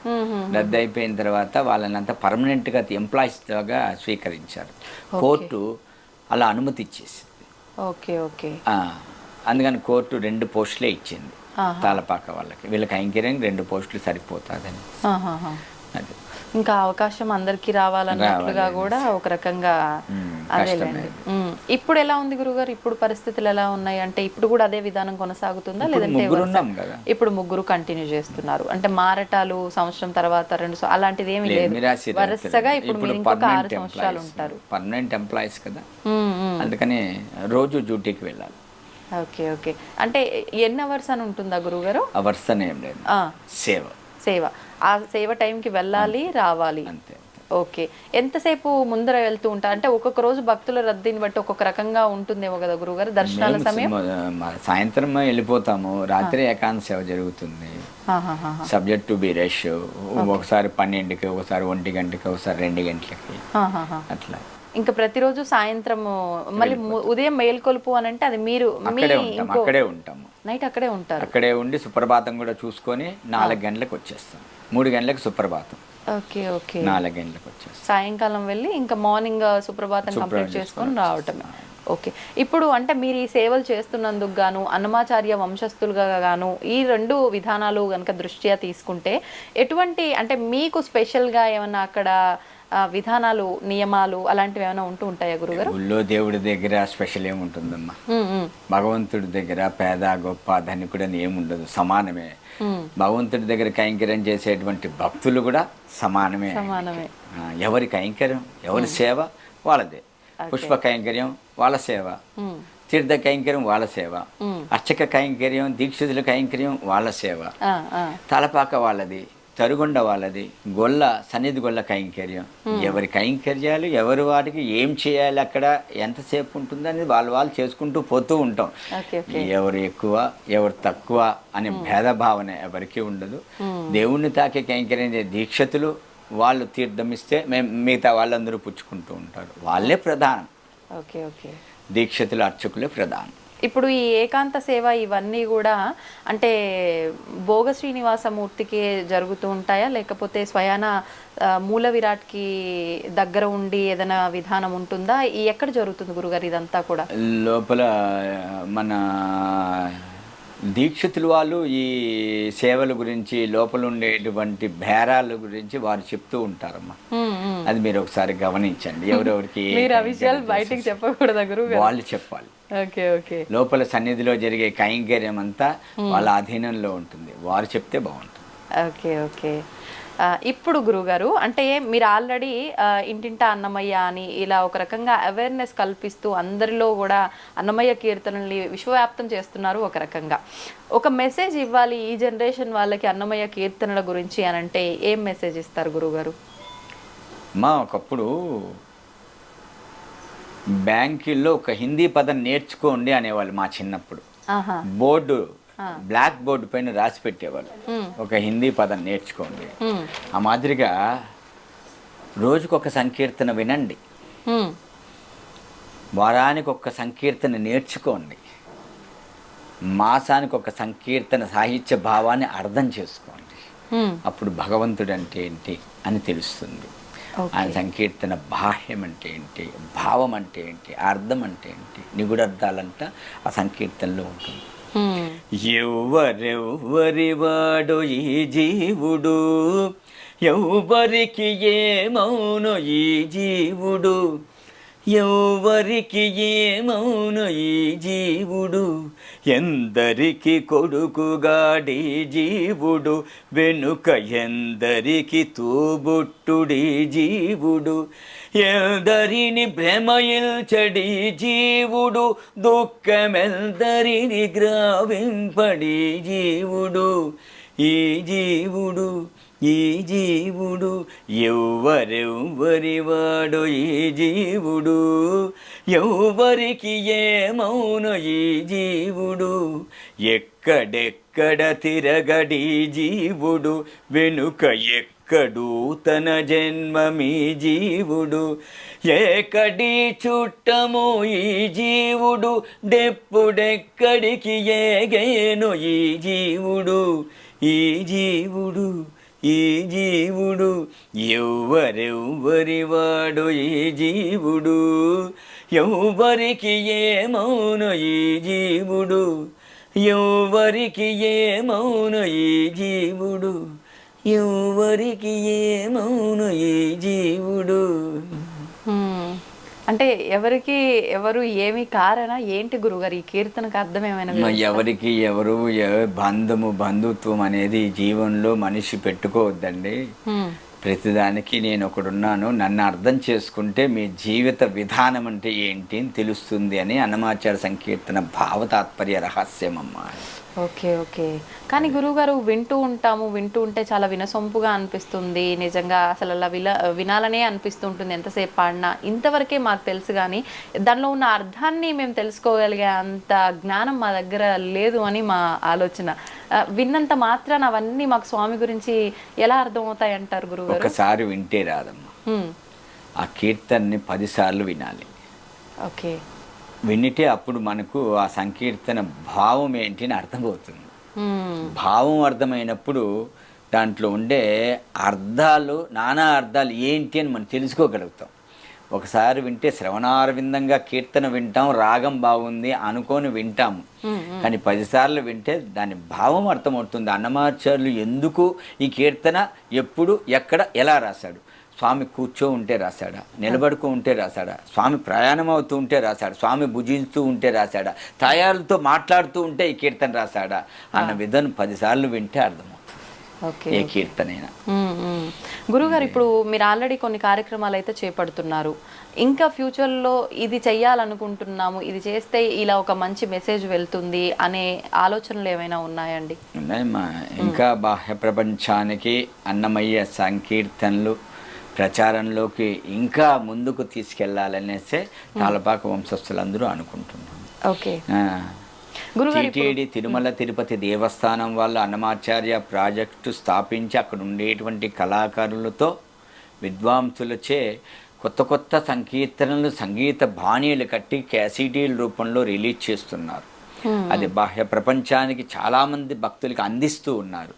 రద్దు అయిపోయిన తర్వాత వాళ్ళని అంతా పర్మనెంట్గా ఎంప్లాయీస్గా స్వీకరించారు. కోర్టు అలా అనుమతి ఇచ్చేసింది. Okay okay. అందుకని కోర్టు 2 పోస్టులే ఇచ్చింది తాళపాక వాళ్ళకి. వీళ్ళకి కైంకర్యం 2 పోస్టులు సరిపోతుందని. అది ఇంకా అవకాశం అందరికి రావాలన్నట్లుగా కూడా ఒక రకంగా అదేలేండి. ఇప్పుడు ఎలా ఉంది గురుగారు? ఇప్పుడు పరిస్థితులు ఎలా ఉన్నాయి? అంటే ఇప్పుడు కూడా అదే విధానం కొనసాగుతుందా లేదంటే ఇప్పుడు ముగ్గురు కంటిన్యూ చేస్తున్నారు? అంటే మారటాలు సంవత్సరం తర్వాత 2 అలాంటిది ఏమీ లేదు, వరుసగా ఇప్పుడు మీరు ఇంకొక 6 సంవత్సరాలు ఉంటారు. పర్మనెంట్ ఎంప్లాయీస్ కదా, అందుకని రోజు డ్యూటీకి వెళ్ళాలి. Okay okay. అంటే ఎన్ని అవర్స్ అని ఉంటుందా గురుగారు? అవర్స్ అని ఏం లేదు, సేవ. ఆ సేవ టైంకి వెళ్ళాలి రావాలి అంతే. ఓకే. ఎంతసేపు ముందర వెళ్తూ ఉంటారు? అంటే ఒక్కొక్క రోజు భక్తుల రద్దీని బట్టి ఒక్కొక్క రకంగా ఉంటుందేమో కదా గురుగారు దర్శనాల సమయం? సాయంత్రం వెళ్ళిపోతాము, రాత్రి ఏకాంత సేవ జరుగుతుంది. Subject to be rush. ఒకసారి 12కి, ఒకసారి 1 గంటకి, ఒకసారి 2 గంటలకి అట్లా. ఇంకా ప్రతిరోజు సాయంత్రం మళ్ళీ ఉదయం మేల్కొలుపు అని అంటే అది మీరు అక్కడే ఉంటాము. నైట్ అక్కడే ఉంటారు? అక్కడే ఉండి సుప్రభాతం కూడా చూసుకొని 4 గంటలకు వచ్చేస్తాం. 3 గంటలకు సుప్రభాతం. Okay okay. 4 గంటలకు వచ్చేస్తాం. సాయంకాలం వెళ్ళి ఇంకా మార్నింగ్ సుప్రభాతం కంప్లీట్ చేసుకొని రావటమే. ఓకే. ఇప్పుడు అంటే మీరు ఈ సేవలు చేస్తున్నందుకు గాను అన్నమాచార్య వంశస్థులుగా గాను ఈ 2 విధానాలు కనుక దృష్ట్యా తీసుకుంటే ఎటువంటి అంటే మీకు స్పెషల్గా ఏమన్నా అక్కడ విధానాలు నియమాలు అలాంటివి ఏమైనా ఉంటూ ఉంటాయా గురుగారు? ఊళ్ళో దేవుడి దగ్గర స్పెషల్ ఏముంటుందమ్మా. భగవంతుడి దగ్గర పేద గొప్ప ధనికుడని ఏముండదు, సమానమే. భగవంతుడి దగ్గర కైంకర్యం చేసేటువంటి భక్తులు కూడా సమానమే. ఎవరి కైంకర్యం ఎవరి సేవ వాళ్ళదే. పుష్ప కైంకర్యం వాళ్ళ సేవ, తీర్థ కైంకర్యం వాళ్ళ సేవ, అర్చక కైంకర్యం దీక్షితుల కైంకర్యం వాళ్ళ సేవ, తలపాక వాళ్ళది, తరుగుండ వాళ్ళది, గొల్ల సన్నిధి గొల్ల కైంకర్యం. ఎవరి కైంకర్యాలు ఎవరి వాటికి ఏం చేయాలి, అక్కడ ఎంతసేపు ఉంటుంది అనేది వాళ్ళు చేసుకుంటూ పోతూ ఉంటాం. ఎవరు ఎక్కువ ఎవరు తక్కువ అనే భేదభావన ఎవరికి ఉండదు. దేవుణ్ణి తాకే కైంకర్యం దీక్షతులు వాళ్ళు తీర్థం ఇస్తే మిగతా వాళ్ళందరూ పుచ్చుకుంటూ ఉంటారు. వాళ్ళే ప్రధానం. Okay okay. దీక్షతులు అర్చకులే ప్రధానం. ఇప్పుడు ఈ ఏకాంత సేవ ఇవన్నీ కూడా అంటే భోగ శ్రీనివాసమూర్తికి జరుగుతూ ఉంటాయా లేకపోతే స్వయాన మూల విరాట్కి దగ్గర ఉండి ఏదైనా విధానం ఉంటుందా? ఎక్కడ జరుగుతుంది గురుగారు ఇదంతా కూడా? లోపల మన దీక్షితులు వాళ్ళు ఈ సేవల గురించి లోపల ఉండేటువంటి బేరాల గురించి వారు చెప్తూ ఉంటారమ్మా. అది మీరు ఒకసారి గమనించండి. ఎవరెవరికి బయటికి చెప్పకూడదు గురువు, వాళ్ళు చెప్పాలి. Okay okay. లోపల సన్నిధిలో జరిగే కైంకర్యం అంతా వాళ్ళ అధీనంలో ఉంటుంది, వారు చెప్తే బాగుంటుంది. Okay okay. ఇప్పుడు గురుగారు అంటే మీరు ఆల్రెడీ ఇంటింటా అన్నమయ్య అని ఇలా ఒక రకంగా అవేర్నెస్ కల్పిస్తూ అందరిలో కూడా అన్నమయ్య కీర్తనల్ని విశ్వవ్యాప్తం చేస్తున్నారు. ఒక రకంగా ఒక మెసేజ్ ఇవ్వాలి ఈ జనరేషన్ వాళ్ళకి అన్నమయ్య కీర్తనల గురించి అని అంటే ఏం మెసేజ్ ఇస్తారు గురుగారు? ఒకప్పుడు బ్యాంకుల్లో ఒక హిందీ పదం నేర్చుకోండి అనేవాళ్ళు మా చిన్నప్పుడు. బోర్డు బ్లాక్ బోర్డు పైన రాసి పెట్టేవాళ్ళు ఒక హిందీ పదం నేర్చుకోండి. ఆ మాదిరిగా రోజుకొక సంకీర్తన వినండి, వారానికి ఒక సంకీర్తన నేర్చుకోండి, మాసానికి ఒక సంకీర్తన సాహిత్య భావాన్ని అర్థం చేసుకోండి. అప్పుడు భగవంతుడు అంటే ఏంటి అని తెలుస్తుంది. ఆయన సంకీర్తన బాహ్యం అంటే ఏంటి, భావం అంటే ఏంటి, అర్థం అంటే ఏంటి, నిగుడార్థాలంతా ఆ సంకీర్తనలో ఉంటుంది. ఎవ్వరెవ్వరివాడు ఈ జీవుడు, ఎవ్వరికి ఏమౌను ఈ జీవుడు, ఎవ్వరికి ఏమౌను ఈ జీవుడు, ఎందరికి కొడుకుగాడి జీవుడు, వెనుక ఎందరికి తోబుట్టుడి జీవుడు, ఎందరిని భ్రమయిల్చడి జీవుడు, దుఃఖమెందరిని గ్రావింపడి జీవుడు, ఈ జీవుడు, ఈ జీవుడు, ఎవ్వరెవ్వరివాడు ఈ జీవుడు, ఎవ్వరికి ఏమౌను ఈ జీవుడు, ఎక్కడెక్కడ తిరగడి జీవుడు, వెనుక ఎక్కడు తన జన్మమీ జీవుడు, ఏకడి చుట్టము ఈ జీవుడు, డెప్పుడెక్కడికి ఏగేను ఈ జీవుడు, ఈ జీవుడు, ఈ జీవుడు, ఎవ్వరెవ్వరివాడు ఈ జీవుడు, ఎవ్వరికి ఏమౌను ఈ జీవుడు, ఎవ్వరికి ఏమౌను ఈ జీవుడు, ఎవ్వరికి ఏమౌను ఈ జీవుడు. అంటే ఎవరికి ఎవరు ఏమి కారణ ఏంటి గురుగారు ఈ కీర్తనకు అర్థం ఏమైనా? ఎవరికి ఎవరు బంధము బంధుత్వం అనేది జీవనంలో మనిషి పెట్టుకోవద్దండి. ప్రతిదానికి నేను ఒకడున్నాను, నన్ను అర్థం చేసుకుంటే మీ జీవిత విధానం అంటే ఏంటి అని తెలుస్తుంది అని అన్నమాచార్య సంకీర్తన భావ తాత్పర్య రహస్యం అమ్మా. Okay okay. కానీ గురువుగారు వింటూ ఉంటే చాలా వినసొంపుగా అనిపిస్తుంది నిజంగా, అసలు అలా వినాలనే అనిపిస్తుంటుంది ఎంతసేపు పాడినా. ఇంతవరకే మాకు తెలుసు, కానీ దానిలో ఉన్న అర్థాన్ని మేము తెలుసుకోగలిగే అంత జ్ఞానం మా దగ్గర లేదు అని మా ఆలోచన. విన్నంత మాత్రాన అవన్నీ మాకు స్వామి గురించి ఎలా అర్థమవుతాయి అంటారు గురువుగారు? ఒకసారి వింటే రాదమ్మా, ఆ కీర్తనని 10 సార్లు వినాలి. ఓకే. వినితే అప్పుడు మనకు ఆ సంకీర్తన భావం ఏంటి అని అర్థమవుతుంది. భావం అర్థమైనప్పుడు దాంట్లో ఉండే అర్థాలు, నానా అర్థాలు ఏంటి అని మనం తెలుసుకోగలుగుతాం. ఒకసారి వింటే శ్రవణారవిందంగా కీర్తన వింటాం, రాగం బాగుంది అనుకొని వింటాము. కానీ 10 సార్లు వింటే దాని భావం అర్థమవుతుంది. అన్నమాచార్యులు ఎందుకు ఈ కీర్తన ఎప్పుడు ఎక్కడ ఎలా రాశాడు, స్వామి కూర్చో ఉంటే రాశాడా, నిలబడుకో ఉంటే రాశాడా, స్వామి ప్రయాణం అవుతూ ఉంటే రాశాడా, స్వామి భుజిస్తూ ఉంటే రాశాడా, తాయాలతో మాట్లాడుతూ ఉంటే ఈ కీర్తన రాశాడా అన్న విధానం 10 సార్లు వింటే అర్థమవుతుంది ఏ కీర్తనైనా. గురుగారు, ఇప్పుడు మీరు ఆల్రెడీ కొన్ని కార్యక్రమాలు అయితే చేపడుతున్నారు, ఇంకా ఫ్యూచర్లో ఇది చెయ్యాలనుకుంటున్నాము, ఇది చేస్తే ఇలా ఒక మంచి మెసేజ్ వెళ్తుంది అనే ఆలోచనలు ఏమైనా ఉన్నాయండి? ఉన్నాయమ్మా. ఇంకా బాహ్య ప్రపంచానికి అన్నమయ్య సంకీర్తనలు ప్రచారంలోకి ఇంకా ముందుకు తీసుకెళ్లాలనేసే తాళపాక వంశస్థులందరూ అనుకుంటున్నాం. ఓకే. టీటీడీ తిరుమల తిరుపతి దేవస్థానం వాళ్ళు అన్నమాచార్య ప్రాజెక్టు స్థాపించి అక్కడ ఉండేటువంటి కళాకారులతో విద్వాంసులచే కొత్త కొత్త సంకీర్తనలు, సంగీత బాణీలు కట్టి క్యాసిడీల రూపంలో రిలీజ్ చేస్తున్నారు. అది బాహ్య ప్రపంచానికి చాలా మంది భక్తులకి అందిస్తూ ఉన్నారు.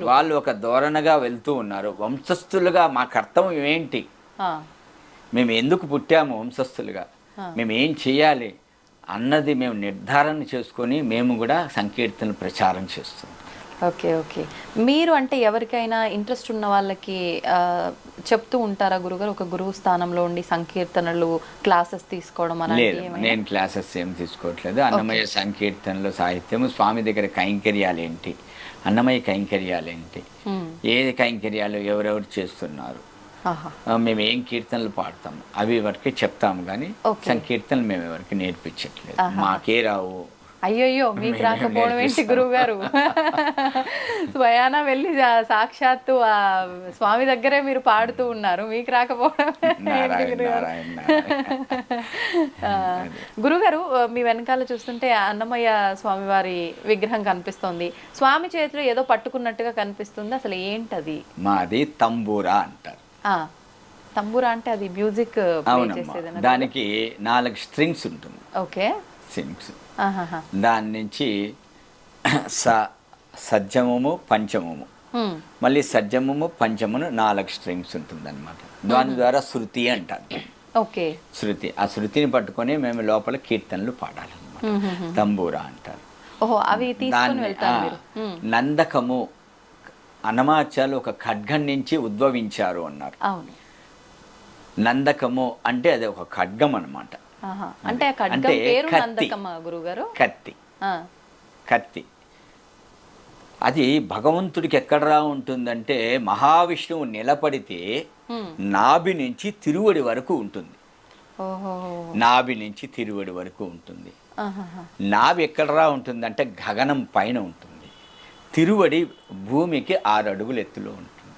వాళ్ళు ఒక ధోరణగా వెళ్తూ ఉన్నారు. వంశస్థులుగా మా కర్తవ్యం ఏంటి, మేము ఎందుకు పుట్టాము వంశస్థులుగా, మేము ఏం చేయాలి అన్నది మేము నిర్ధారణ చేసుకొని మేము కూడా సంకీర్తనలు ప్రచారం చేస్తున్నాం. Okay okay. మీరు అంటే ఎవరికైనా ఇంట్రెస్ట్ ఉన్న వాళ్ళకి చెప్తూ ఉంటారా గురుగారు, ఒక గురువు స్థానంలో ఉండి సంకీర్తనలు క్లాసెస్ తీసుకోవడం లేదు? నేను క్లాసెస్ ఏం తీసుకోవట్లేదు. అన్నమయ్య సంకీర్తనలు సాహిత్యము, స్వామి దగ్గర కైంకర్యాలు ఏంటి, అన్నమయ్య కైంకర్యాలు ఏంటి, ఏ కైంకర్యాలు ఎవరెవరు చేస్తున్నారు, మేము ఏం కీర్తనలు పాడతాము అవి వరకే చెప్తాము. కానీ సంకీర్తనలు మేము ఎవరికి నేర్పించట్లేదు, మాకే రావు. అయ్యయ్యో, మీకు రాకపోవడం ఏంటి గురువు గారు? స్వయానా వెళ్ళి సాక్షాత్తు ఆ స్వామి దగ్గరే మీరు పాడుతూ ఉన్నారు, మీకు రాకపోవడం. గురుగారు, మీ వెనకాల చూస్తుంటే అన్నమయ్య స్వామి వారి విగ్రహం కనిపిస్తోంది, స్వామి చేతిలో ఏదో పట్టుకున్నట్టుగా కనిపిస్తుంది, అసలు ఏంటది? మాది తంబూరా అంటారు. తంబూరా అంటే అది మ్యూజిక్, దానికి 4 స్ట్రింగ్స్ ఉంటుంది. ఓకే. స్ట్రింగ్స్, దాని నుంచి సజ్జమము పంచమము, మళ్ళీ సజ్జమము పంచమును 4 స్ట్రింగ్స్ ఉంటుంది అనమాట. దాని ద్వారా శృతి అంటారు. ఓకే. శృతి, ఆ శృతిని పట్టుకొని మేము లోపల కీర్తనలు పాడాలి. తంబూరా అంటారు. ఓహో, అవి తీసుకొని వెళ్తారు మీరు. నందకము అన్నమాచార్యులు ఒక ఖడ్గం నుంచి ఉద్భవించారు అన్నారు. అవును. నందకము అంటే అది ఒక ఖడ్గం అన్నమాట. అంటే ఆ ఖడ్గం పేరు నందకమా గురుగారు? కత్తి. కత్తి అది భగవంతుడికి ఎక్కడరా ఉంటుందంటే మహావిష్ణువు నిలబడితే నాభి నుంచి తిరువడి వరకు ఉంటుంది. నాభి నుంచి తిరువడి వరకు ఉంటుంది. నాభి ఎక్కడరా ఉంటుందంటే గగనం పైన ఉంటుంది. తిరువడి భూమికి 6 అడుగుల ఎత్తులో ఉంటుంది.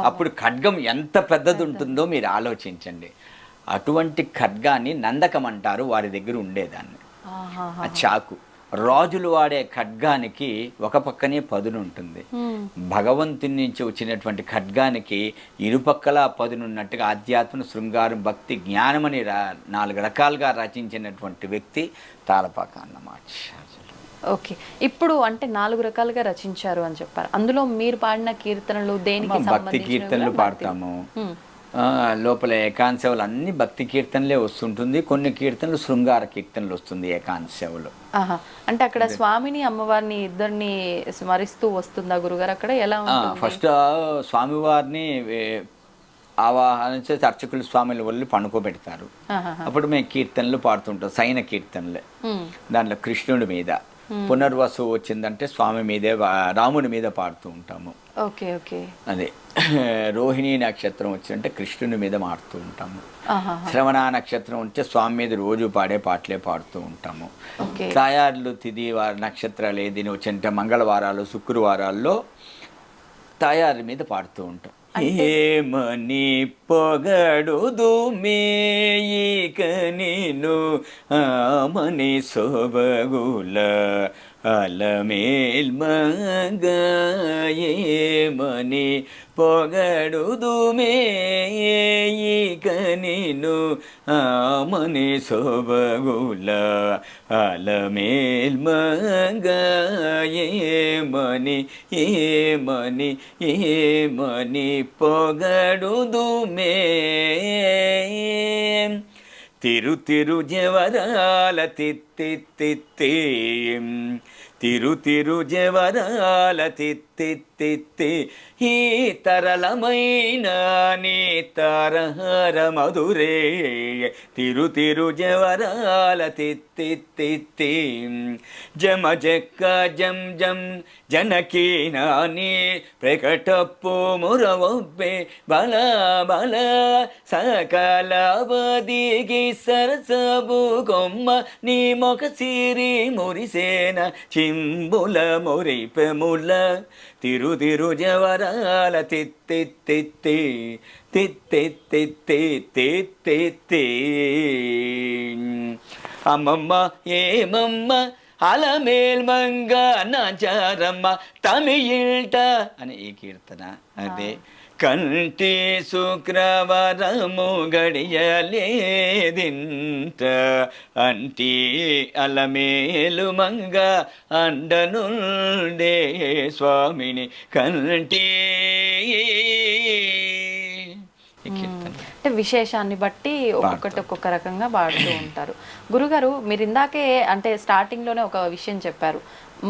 అప్పుడు ఖడ్గం ఎంత పెద్దది ఉంటుందో మీరు ఆలోచించండి. అటువంటి ఖడ్గాన్ని నందకం అంటారు. వారి దగ్గర ఉండేదాన్ని. ఆ చాకు రాజులు వాడే ఖడ్గానికి ఒక పక్కనే పదును ఉంటుంది. భగవంతుని నుంచి వచ్చినటువంటి ఖడ్గానికి ఇరుపక్కల పదునున్నట్టుగా ఆధ్యాత్మ, శృంగారం, భక్తి, జ్ఞానం అని 4 రకాలుగా రచించినటువంటి వ్యక్తి తాళపాక అన్నమాట. ఓకే, ఇప్పుడు అంటే 4 రకాలుగా రచించారు అని చెప్పారు. అందులో మీరు పాడిన కీర్తనలు దేనికి? భక్తి కీర్తనలు పాడతాము. లోపల ఏకాంశవులు అన్ని భక్తి కీర్తనలే వస్తుంటుంది. కొన్ని కీర్తనలు శృంగార కీర్తనలు వస్తుంది ఏకాంశవులు. అంటే అక్కడ స్వామిని అమ్మవారిని ఇద్దరిని స్మరిస్తూ వస్తుందా గురుగారు? అక్కడ ఎలా ఉంటుంది? ఫస్ట్ స్వామివారిని ఆవాహన చేసి అర్చకులు స్వామిల వల్లి పనుకోబెడతారు. అప్పుడు మేము కీర్తనలు పాడుతుంటాం. సైన కీర్తనలే. దాంట్లో కృష్ణుడి మీద పునర్వసు వచ్చిందంటే స్వామి మీదే, రాముడి మీద పాడుతూ ఉంటాము. Okay okay. అదే రోహిణీ నక్షత్రం వచ్చిందంటే కృష్ణుని మీద మాడుతూ ఉంటాము. శ్రవణ నక్షత్రం ఉంటే స్వామి మీద రోజు పాడే పాటలే పాడుతూ ఉంటాము. తాయార్లు తిది నక్షత్రాలు ఏదిని వచ్చింటే మంగళవారాలు, శుక్రవారాల్లో తాయారు మీద పాడుతూ ఉంటాం. ఏమని పొగడుదు మేయిక నీను ఆమని సొబగుల అలమేల్ మంగయేమని పొగడుదు మేయిక నీను ఆమని సొబగుల అలమేల్ మంగయేమని ఏమని ఏమని పొగడుదు మే తిరు తిరు జవరాల తిత్తి తిత్తి తిరు తిరు జవరాల తిత్తి తిత్తి ఈ తరళమైన నీ తారహార మధురే తిరు తిరు జవరాల తిత్తి తిత్తి జమ జక్క జం జం జనకీ నాని ప్రకటప్పు మురవొబ్బే బల బల సకల బదిగి సరసబు కొమ్మ నీ మొక సిరి మురిసేన చింబుల మురిపెముల తిరు తిరు జవరాల తిత్తి తిత్తి తిత్తి తిత్తి తిత్తి అమ్మమ్మ ఏమమ్మ అలమేల్ మంగ నాచారమ్మ తమిళట అని ఈ కీర్తన. అదే కంటి శుక్రవారము గడియలేదింట అంటి అలమేలు మంగ అండనుండే స్వామిని కంటి. అంటే విశేషాన్ని బట్టి ఒక్కొక్కటి ఒక్కొక్క రకంగా పాడుతూ ఉంటారు. గురుగారు, మీరు ఇందాకే అంటే స్టార్టింగ్లోనే ఒక విషయం చెప్పారు,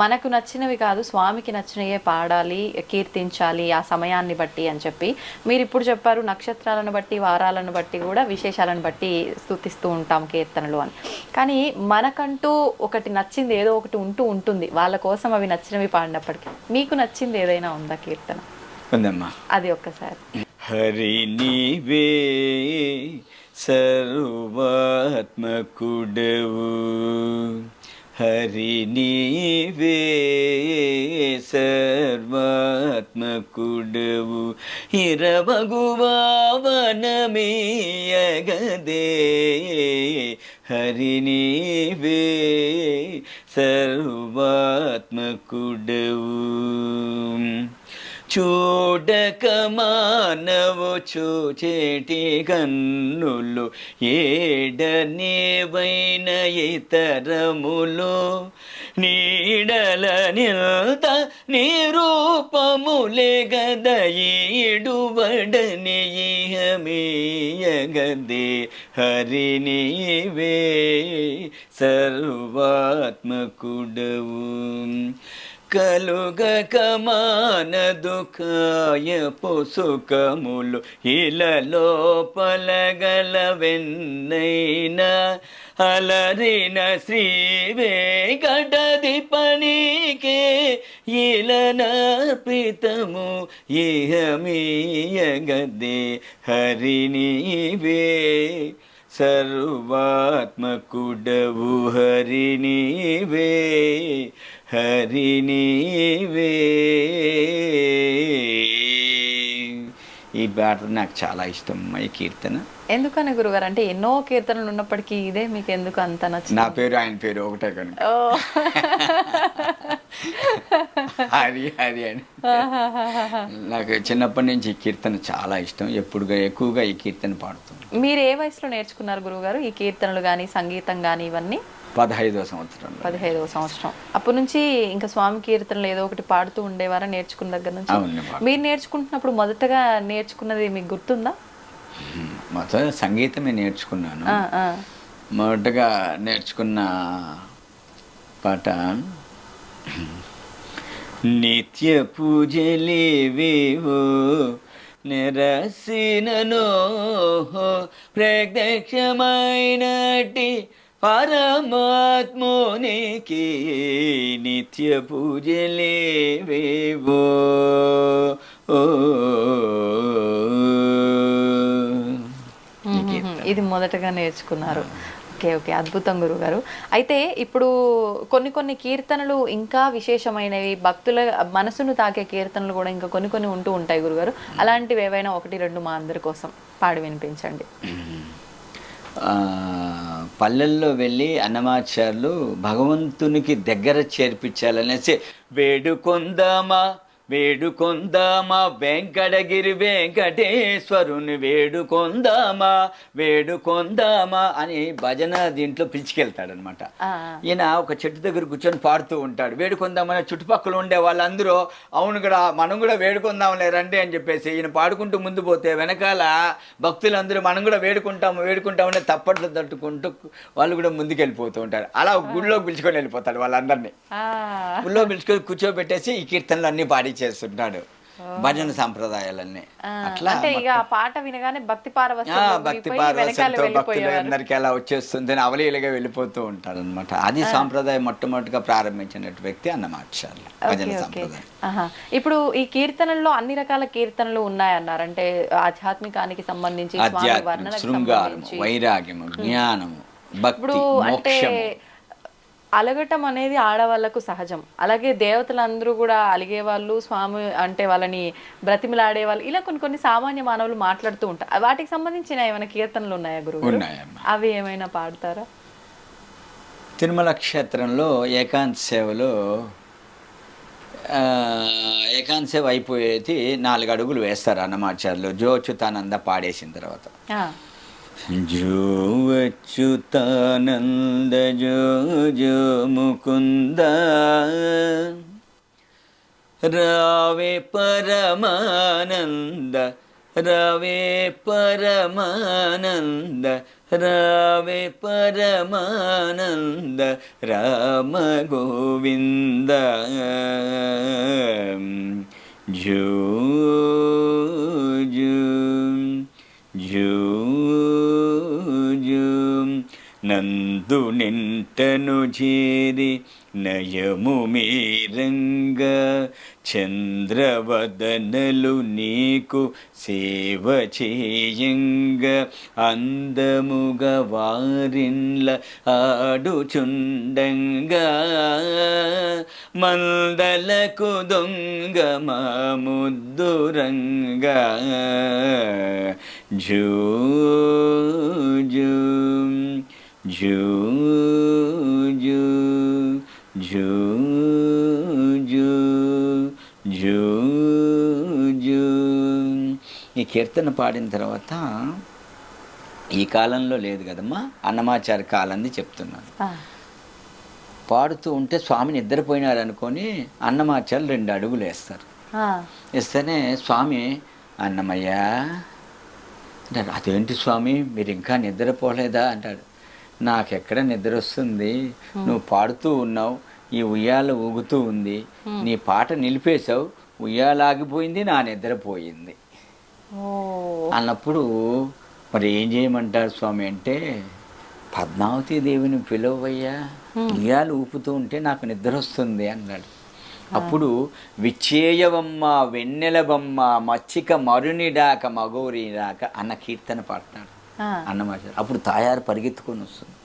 మనకు నచ్చినవి కాదు స్వామికి నచ్చినవే పాడాలి, కీర్తించాలి ఆ సమయాన్ని బట్టి అని చెప్పి. మీరు ఇప్పుడు చెప్పారు నక్షత్రాలను బట్టి, వారాలను బట్టి కూడా విశేషాలను బట్టి స్తుతిస్తూ ఉంటాం కీర్తనలు అని. కానీ మనకంటూ ఒకటి నచ్చింది ఏదో ఒకటి ఉంటుంది, వాళ్ళ కోసం అవి నచ్చినవి పాడినప్పటికీ. మీకు నచ్చింది ఏదైనా ఉందా కీర్తన? ఉందమ్మా. అది ఒక్కసారి. హరి నీవే సర్వాత్మకుడవు, హరి నీవే సర్వాత్మకుడవు, ఇరవగువావనమీయగదే హరి నీవే సర్వాత్మకుడవు. చూడక మానవు చూచేటి కన్నులు ఏడనేవైన ఇతరములు నీడల నిల్త నిరూపములే గదయీడువడని ఇహమీయగదే హరి నీవే సర్వాత్మకుడవు కలుగక మానదు సుఖములు ఇలలో పలగలవెన్నైనా అలరిన శ్రీ వెంకటధిపనికే ఇలనర్పితము ఇహమీయగదే హరి నీవే సర్వాత్మకుడవు హరి నీవే హరి నీవే. ఈ పాట నాకు చాలా ఇష్టం ఈ కీర్తన. ఎందుకని గురుగారు? అంటే ఎన్నో కీర్తనలు ఉన్నప్పటికీ ఇదే మీకు ఎందుకు అంత నచ్చింది? నా పేరు ఆయన పేరు ఒకటే కనుక ఓ. హరి హరి అని నాకు చిన్నప్పటి నుంచి ఈ కీర్తన చాలా ఇష్టం. ఎక్కువగా ఈ కీర్తన పాడుతాను. మీరు ఏ వయసులో నేర్చుకున్నారు గురువుగారు ఈ కీర్తనలు కానీ సంగీతం కానీ ఇవన్నీ? 15వ సంవత్సరం. 15వ సంవత్సరం. అప్పటి నుంచి ఇంకా స్వామి కీర్తనలు ఏదో ఒకటి పాడుతూ ఉండేవారా నేర్చుకున్న దగ్గర నుంచి? మీరు నేర్చుకుంటున్నప్పుడు మొదటగా నేర్చుకున్నది మీకు గుర్తుందా? మొత్తం సంగీతమే నేర్చుకున్నాను. మొదటగా నేర్చుకున్న పాట నిత్య పూజలేవేవో నిరసిననో ప్రత్యక్షమైనటి పరమాత్మోనికి నిత్య పూజలేవేవో. ఇది మొదటగా నేర్చుకున్నారు. ఓకే ఓకే, అద్భుతం గురుగారు. అయితే ఇప్పుడు కొన్ని కీర్తనలు ఇంకా విశేషమైనవి, భక్తుల మనసును తాకే కీర్తనలు కూడా ఇంకా కొన్ని ఉంటూ ఉంటాయి గురుగారు. అలాంటివి ఏవైనా 1-2 మా అందరి కోసం పాడి వినిపించండి. పల్లెల్లో వెళ్ళి అన్నమాచార్యులు భగవంతునికి దగ్గర చేర్పించాలనేసి వేడుకొందామా వేడుకొందామా వెంకటగిరి వెంకటేశ్వరుని వేడుకొందామా అని భజన దీంట్లో పిలిచికెళ్తాడనమాట. ఈయన ఒక చెట్టు దగ్గర కూర్చొని పాడుతూ ఉంటాడు. వేడుకొందామని చుట్టుపక్కల ఉండే వాళ్ళందరూ అవును కూడా మనం కూడా వేడుకొందాంలే రండి అని చెప్పేసి ఈయన పాడుకుంటూ ముందు పోతే వెనకాల భక్తులందరూ మనం కూడా వేడుకుంటామని తప్పట్లు తట్టుకుంటూ వాళ్ళు కూడా ముందుకెళ్ళిపోతూ ఉంటారు. అలా గుళ్ళోకి పిలుచుకొని వెళ్ళిపోతాడు వాళ్ళందరినీ. గుళ్ళో పిలుచుకొని కూర్చోబెట్టేసి ఈ కీర్తనలు అన్ని పాడి చేస్తుంటాడు, భజన సంప్రదాయాలన్నీ. అట్లా పాట వినగానే భక్తి పారవశ్యంతో భక్తులందరికీ అలా వచ్చేస్తుంది, అవలీలుగా వెళ్ళిపోతూ ఉంటాడు అనమాట. అది సాంప్రదాయం మొట్టమొదటిగా ప్రారంభించిన వ్యక్తి అన్నమాచార్యులు, భజన సంప్రదాయం. ఇప్పుడు ఈ కీర్తనల్లో అన్ని రకాల కీర్తనలు ఉన్నాయన్నారు. అంటే ఆధ్యాత్మికానికి సంబంధించి శృంగారం, వైరాగ్యము, జ్ఞానము, భక్తి, మోక్షము. అలగటం అనేది ఆడవాళ్లకు సహజం. అలాగే దేవతలందరూ కూడా అలిగేవాళ్ళు, స్వామి అంటే వాళ్ళని బ్రతిమిలాడేవాళ్ళు, ఇలా కొన్ని సామాన్య మానవులు మాట్లాడుతూ ఉంటారు. వాటికి సంబంధించిన ఏమైనా కీర్తనలు ఉన్నాయా గురువు? అవి ఏమైనా పాడతారా? తిరుమల క్షేత్రంలో ఏకాంత సేవలో ఏకాంత సేవ అయిపోయేది 4 అడుగులు వేస్తారు అన్నమాచార్యులు జోచ్యుతానంద పాడేసిన తర్వాత. జో అచ్యుతానంద జో జో ముకుంద రావే పరమానంద రావే పరమానంద రావే పరమానంద రామ గోవింద జో జో జో నందు నింటను చేరి నయము మీరంగ చంద్రవదనలు నీకు సేవ చేయంగ అందముగా వారిన్ల ఆడుచుండంగా మందలకు దొంగ మా ముద్దురంగా జో జో జో జో జో జో జో జో. ఈ కీర్తన పాడిన తర్వాత ఈ కాలంలో లేదు కదమ్మా, అన్నమాచార్య కాలంది చెప్తున్నాను. పాడుతూ ఉంటే స్వామి నిద్రపోయినారు అనుకొని అన్నమాచార్యులు 2 అడుగులు వేస్తారు. వేస్తేనే స్వామి అన్నమయ్య అంటారు, అదేంటి స్వామి మీరు ఇంకా నిద్రపోలేదా అంటాడు. నాకెక్కడ నిద్ర వస్తుంది, నువ్వు పాడుతూ ఉన్నావు, ఈ ఉయ్యాల ఊగుతూ ఉంది, నీ పాట నిలిపేశావు, ఉయ్యాల ఆగిపోయింది, నా నిద్రపోయింది అన్నప్పుడు మరి ఏం చేయమంటారు స్వామి అంటే, పద్మావతి దేవిని పిలవయ్యా, ఉయ్యాలు ఊపుతూ ఉంటే నాకు నిద్ర వస్తుంది అన్నాడు. అప్పుడు విచ్చేయవమ్మ వెన్నెల బొమ్మ మచ్చిక మరునిడాక మగోరిడాక అన్న కీర్తన పాడతాడు అన్నమాట. అప్పుడు తాయారు పరిగెత్తుకొని వస్తుంది.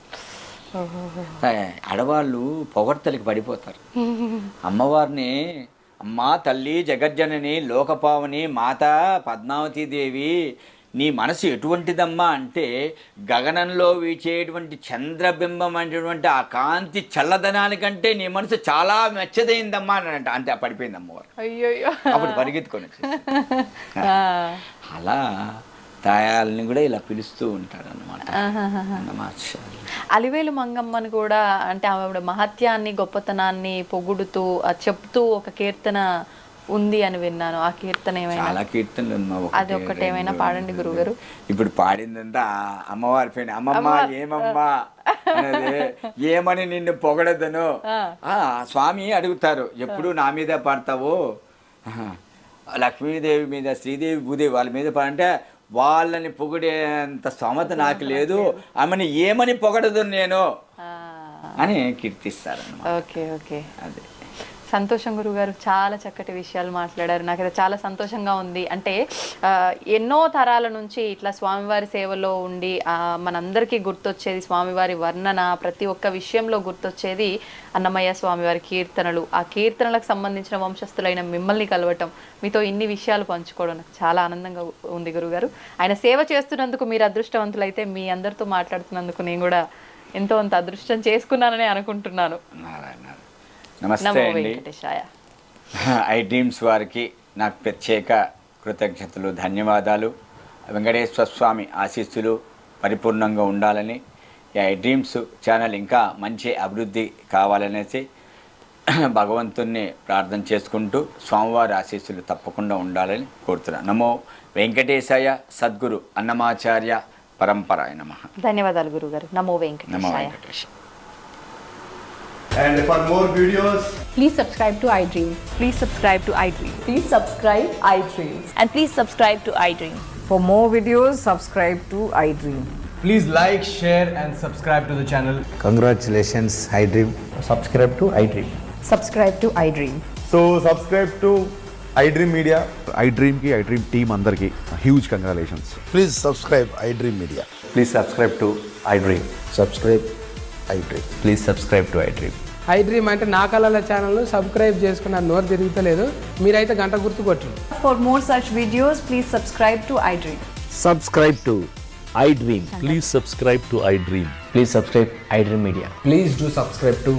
ఆడవాళ్ళు పొగడ్తలకి పడిపోతారు. అమ్మవారిని అమ్మా తల్లి జగజ్జనని లోకపావని మాత పద్మావతీదేవి నీ మనసు ఎటువంటిదమ్మా అంటే, గగనంలో వీచేటువంటి చంద్రబింబం అనేటువంటి ఆ కాంతి చల్లదనానికంటే నీ మనసు చాలా మెచ్చదైందమ్మా అని అంటే పడిపోయింది అమ్మవారు. అప్పుడు పరిగెత్తుకొని అలా తాయాలని కూడా ఇలా పిలుస్తూ ఉంటారు అన్నమాట. అలివేలు మంగమ్మని కూడా అంటే ఆవిడ మహత్యాన్ని గొప్పతనాన్ని పొగుడుతూ చెప్తూ ఒక కీర్తన ఉంది అని విన్నాను. ఆ కీర్తన ఏమైనా? చాలా కీర్తనలు ఉన్నావు. అది ఒక్కటి ఏమైనా పాడండి గురుగారు. ఇప్పుడు పాడిందంతా అమ్మవారి పైన. అమ్మమ్మ ఏమమ్మా అనేది, ఏమని నిన్ను పొగడదను స్వామి అడుగుతారు. ఎప్పుడు నా మీద పాడతావు, లక్ష్మీదేవి మీద శ్రీదేవి భూదేవి వాళ్ళ మీద పాడంటే వాళ్ళని పొగిడేంత స్తోమత నాకు లేదు, ఆమెని ఏమని పొగడదు నేను అని కీర్తిస్తారు. ఓకే ఓకే, అదే సంతోషం గురుగారు, చాలా చక్కటి విషయాలు మాట్లాడారు. నాకైతే చాలా సంతోషంగా ఉంది. అంటే ఎన్నో తరాల నుంచి ఇట్లా స్వామివారి సేవలో ఉండి మనందరికీ గుర్తొచ్చేది స్వామివారి వర్ణన, ప్రతి ఒక్క విషయంలో గుర్తొచ్చేది అన్నమయ్య స్వామివారి కీర్తనలు. ఆ కీర్తనలకు సంబంధించిన వంశస్థులైన మిమ్మల్ని కలవటం, మీతో ఇన్ని విషయాలు పంచుకోవడం నాకు చాలా ఆనందంగా ఉంది గురుగారు. ఆయన సేవ చేస్తున్నందుకు మీరు అదృష్టవంతులైతే, మీ అందరితో మాట్లాడుతున్నందుకు నేను కూడా ఎంతో అంత అదృష్టం చేసుకున్నానని అనుకుంటున్నాను. నమస్తే అండి. ఐ డ్రీమ్స్ వారికి నాకు ప్రత్యేక కృతజ్ఞతలు, ధన్యవాదాలు. వెంకటేశ్వర స్వామి ఆశీస్సులు పరిపూర్ణంగా ఉండాలని, ఈ ఐ డ్రీమ్స్ ఛానల్ ఇంకా మంచి అభివృద్ధి కావాలనేసి భగవంతుణ్ణి ప్రార్థన చేసుకుంటూ స్వామివారి ఆశీస్సులు తప్పకుండా ఉండాలని కోరుతున్నాను. నమో వెంకటేశాయ సద్గురు అన్నమాచార్య పరంపరాయ నమః. ధన్యవాదాలు గురుగారు. నమో వెంకటేశాయ. And for more videos, please subscribe to iDream. Please subscribe to iDream. Please subscribe iDream. And please subscribe to iDream. For more videos, subscribe to iDream. please like, share and subscribe to the channel. Congratulations, iDream. Subscribe to iDream. Subscribe to iDream. So subscribe to iDream Media. iDream ki iDream team andarki huge congratulations. Please subscribe iDream Media. Please subscribe to iDream. Subscribe iDream. Please subscribe to iDream. iDream అంటే నా కళల ఛానల్ సబ్స్క్రైబ్ చేసుకున్న నోరు తిరుగుతలేదు, మీరైతే గంట గుర్తు కొట్టండి. For more such videos, please subscribe to iDream. Subscribe to iDream. Please subscribe to iDream. Please subscribe iDream Media. Please do subscribe to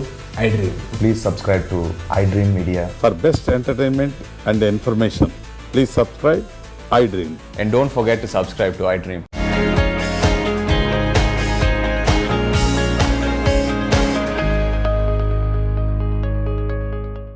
iDream. Please subscribe to iDream Media. For best entertainment and information, please subscribe iDream. And don't forget to subscribe to iDream.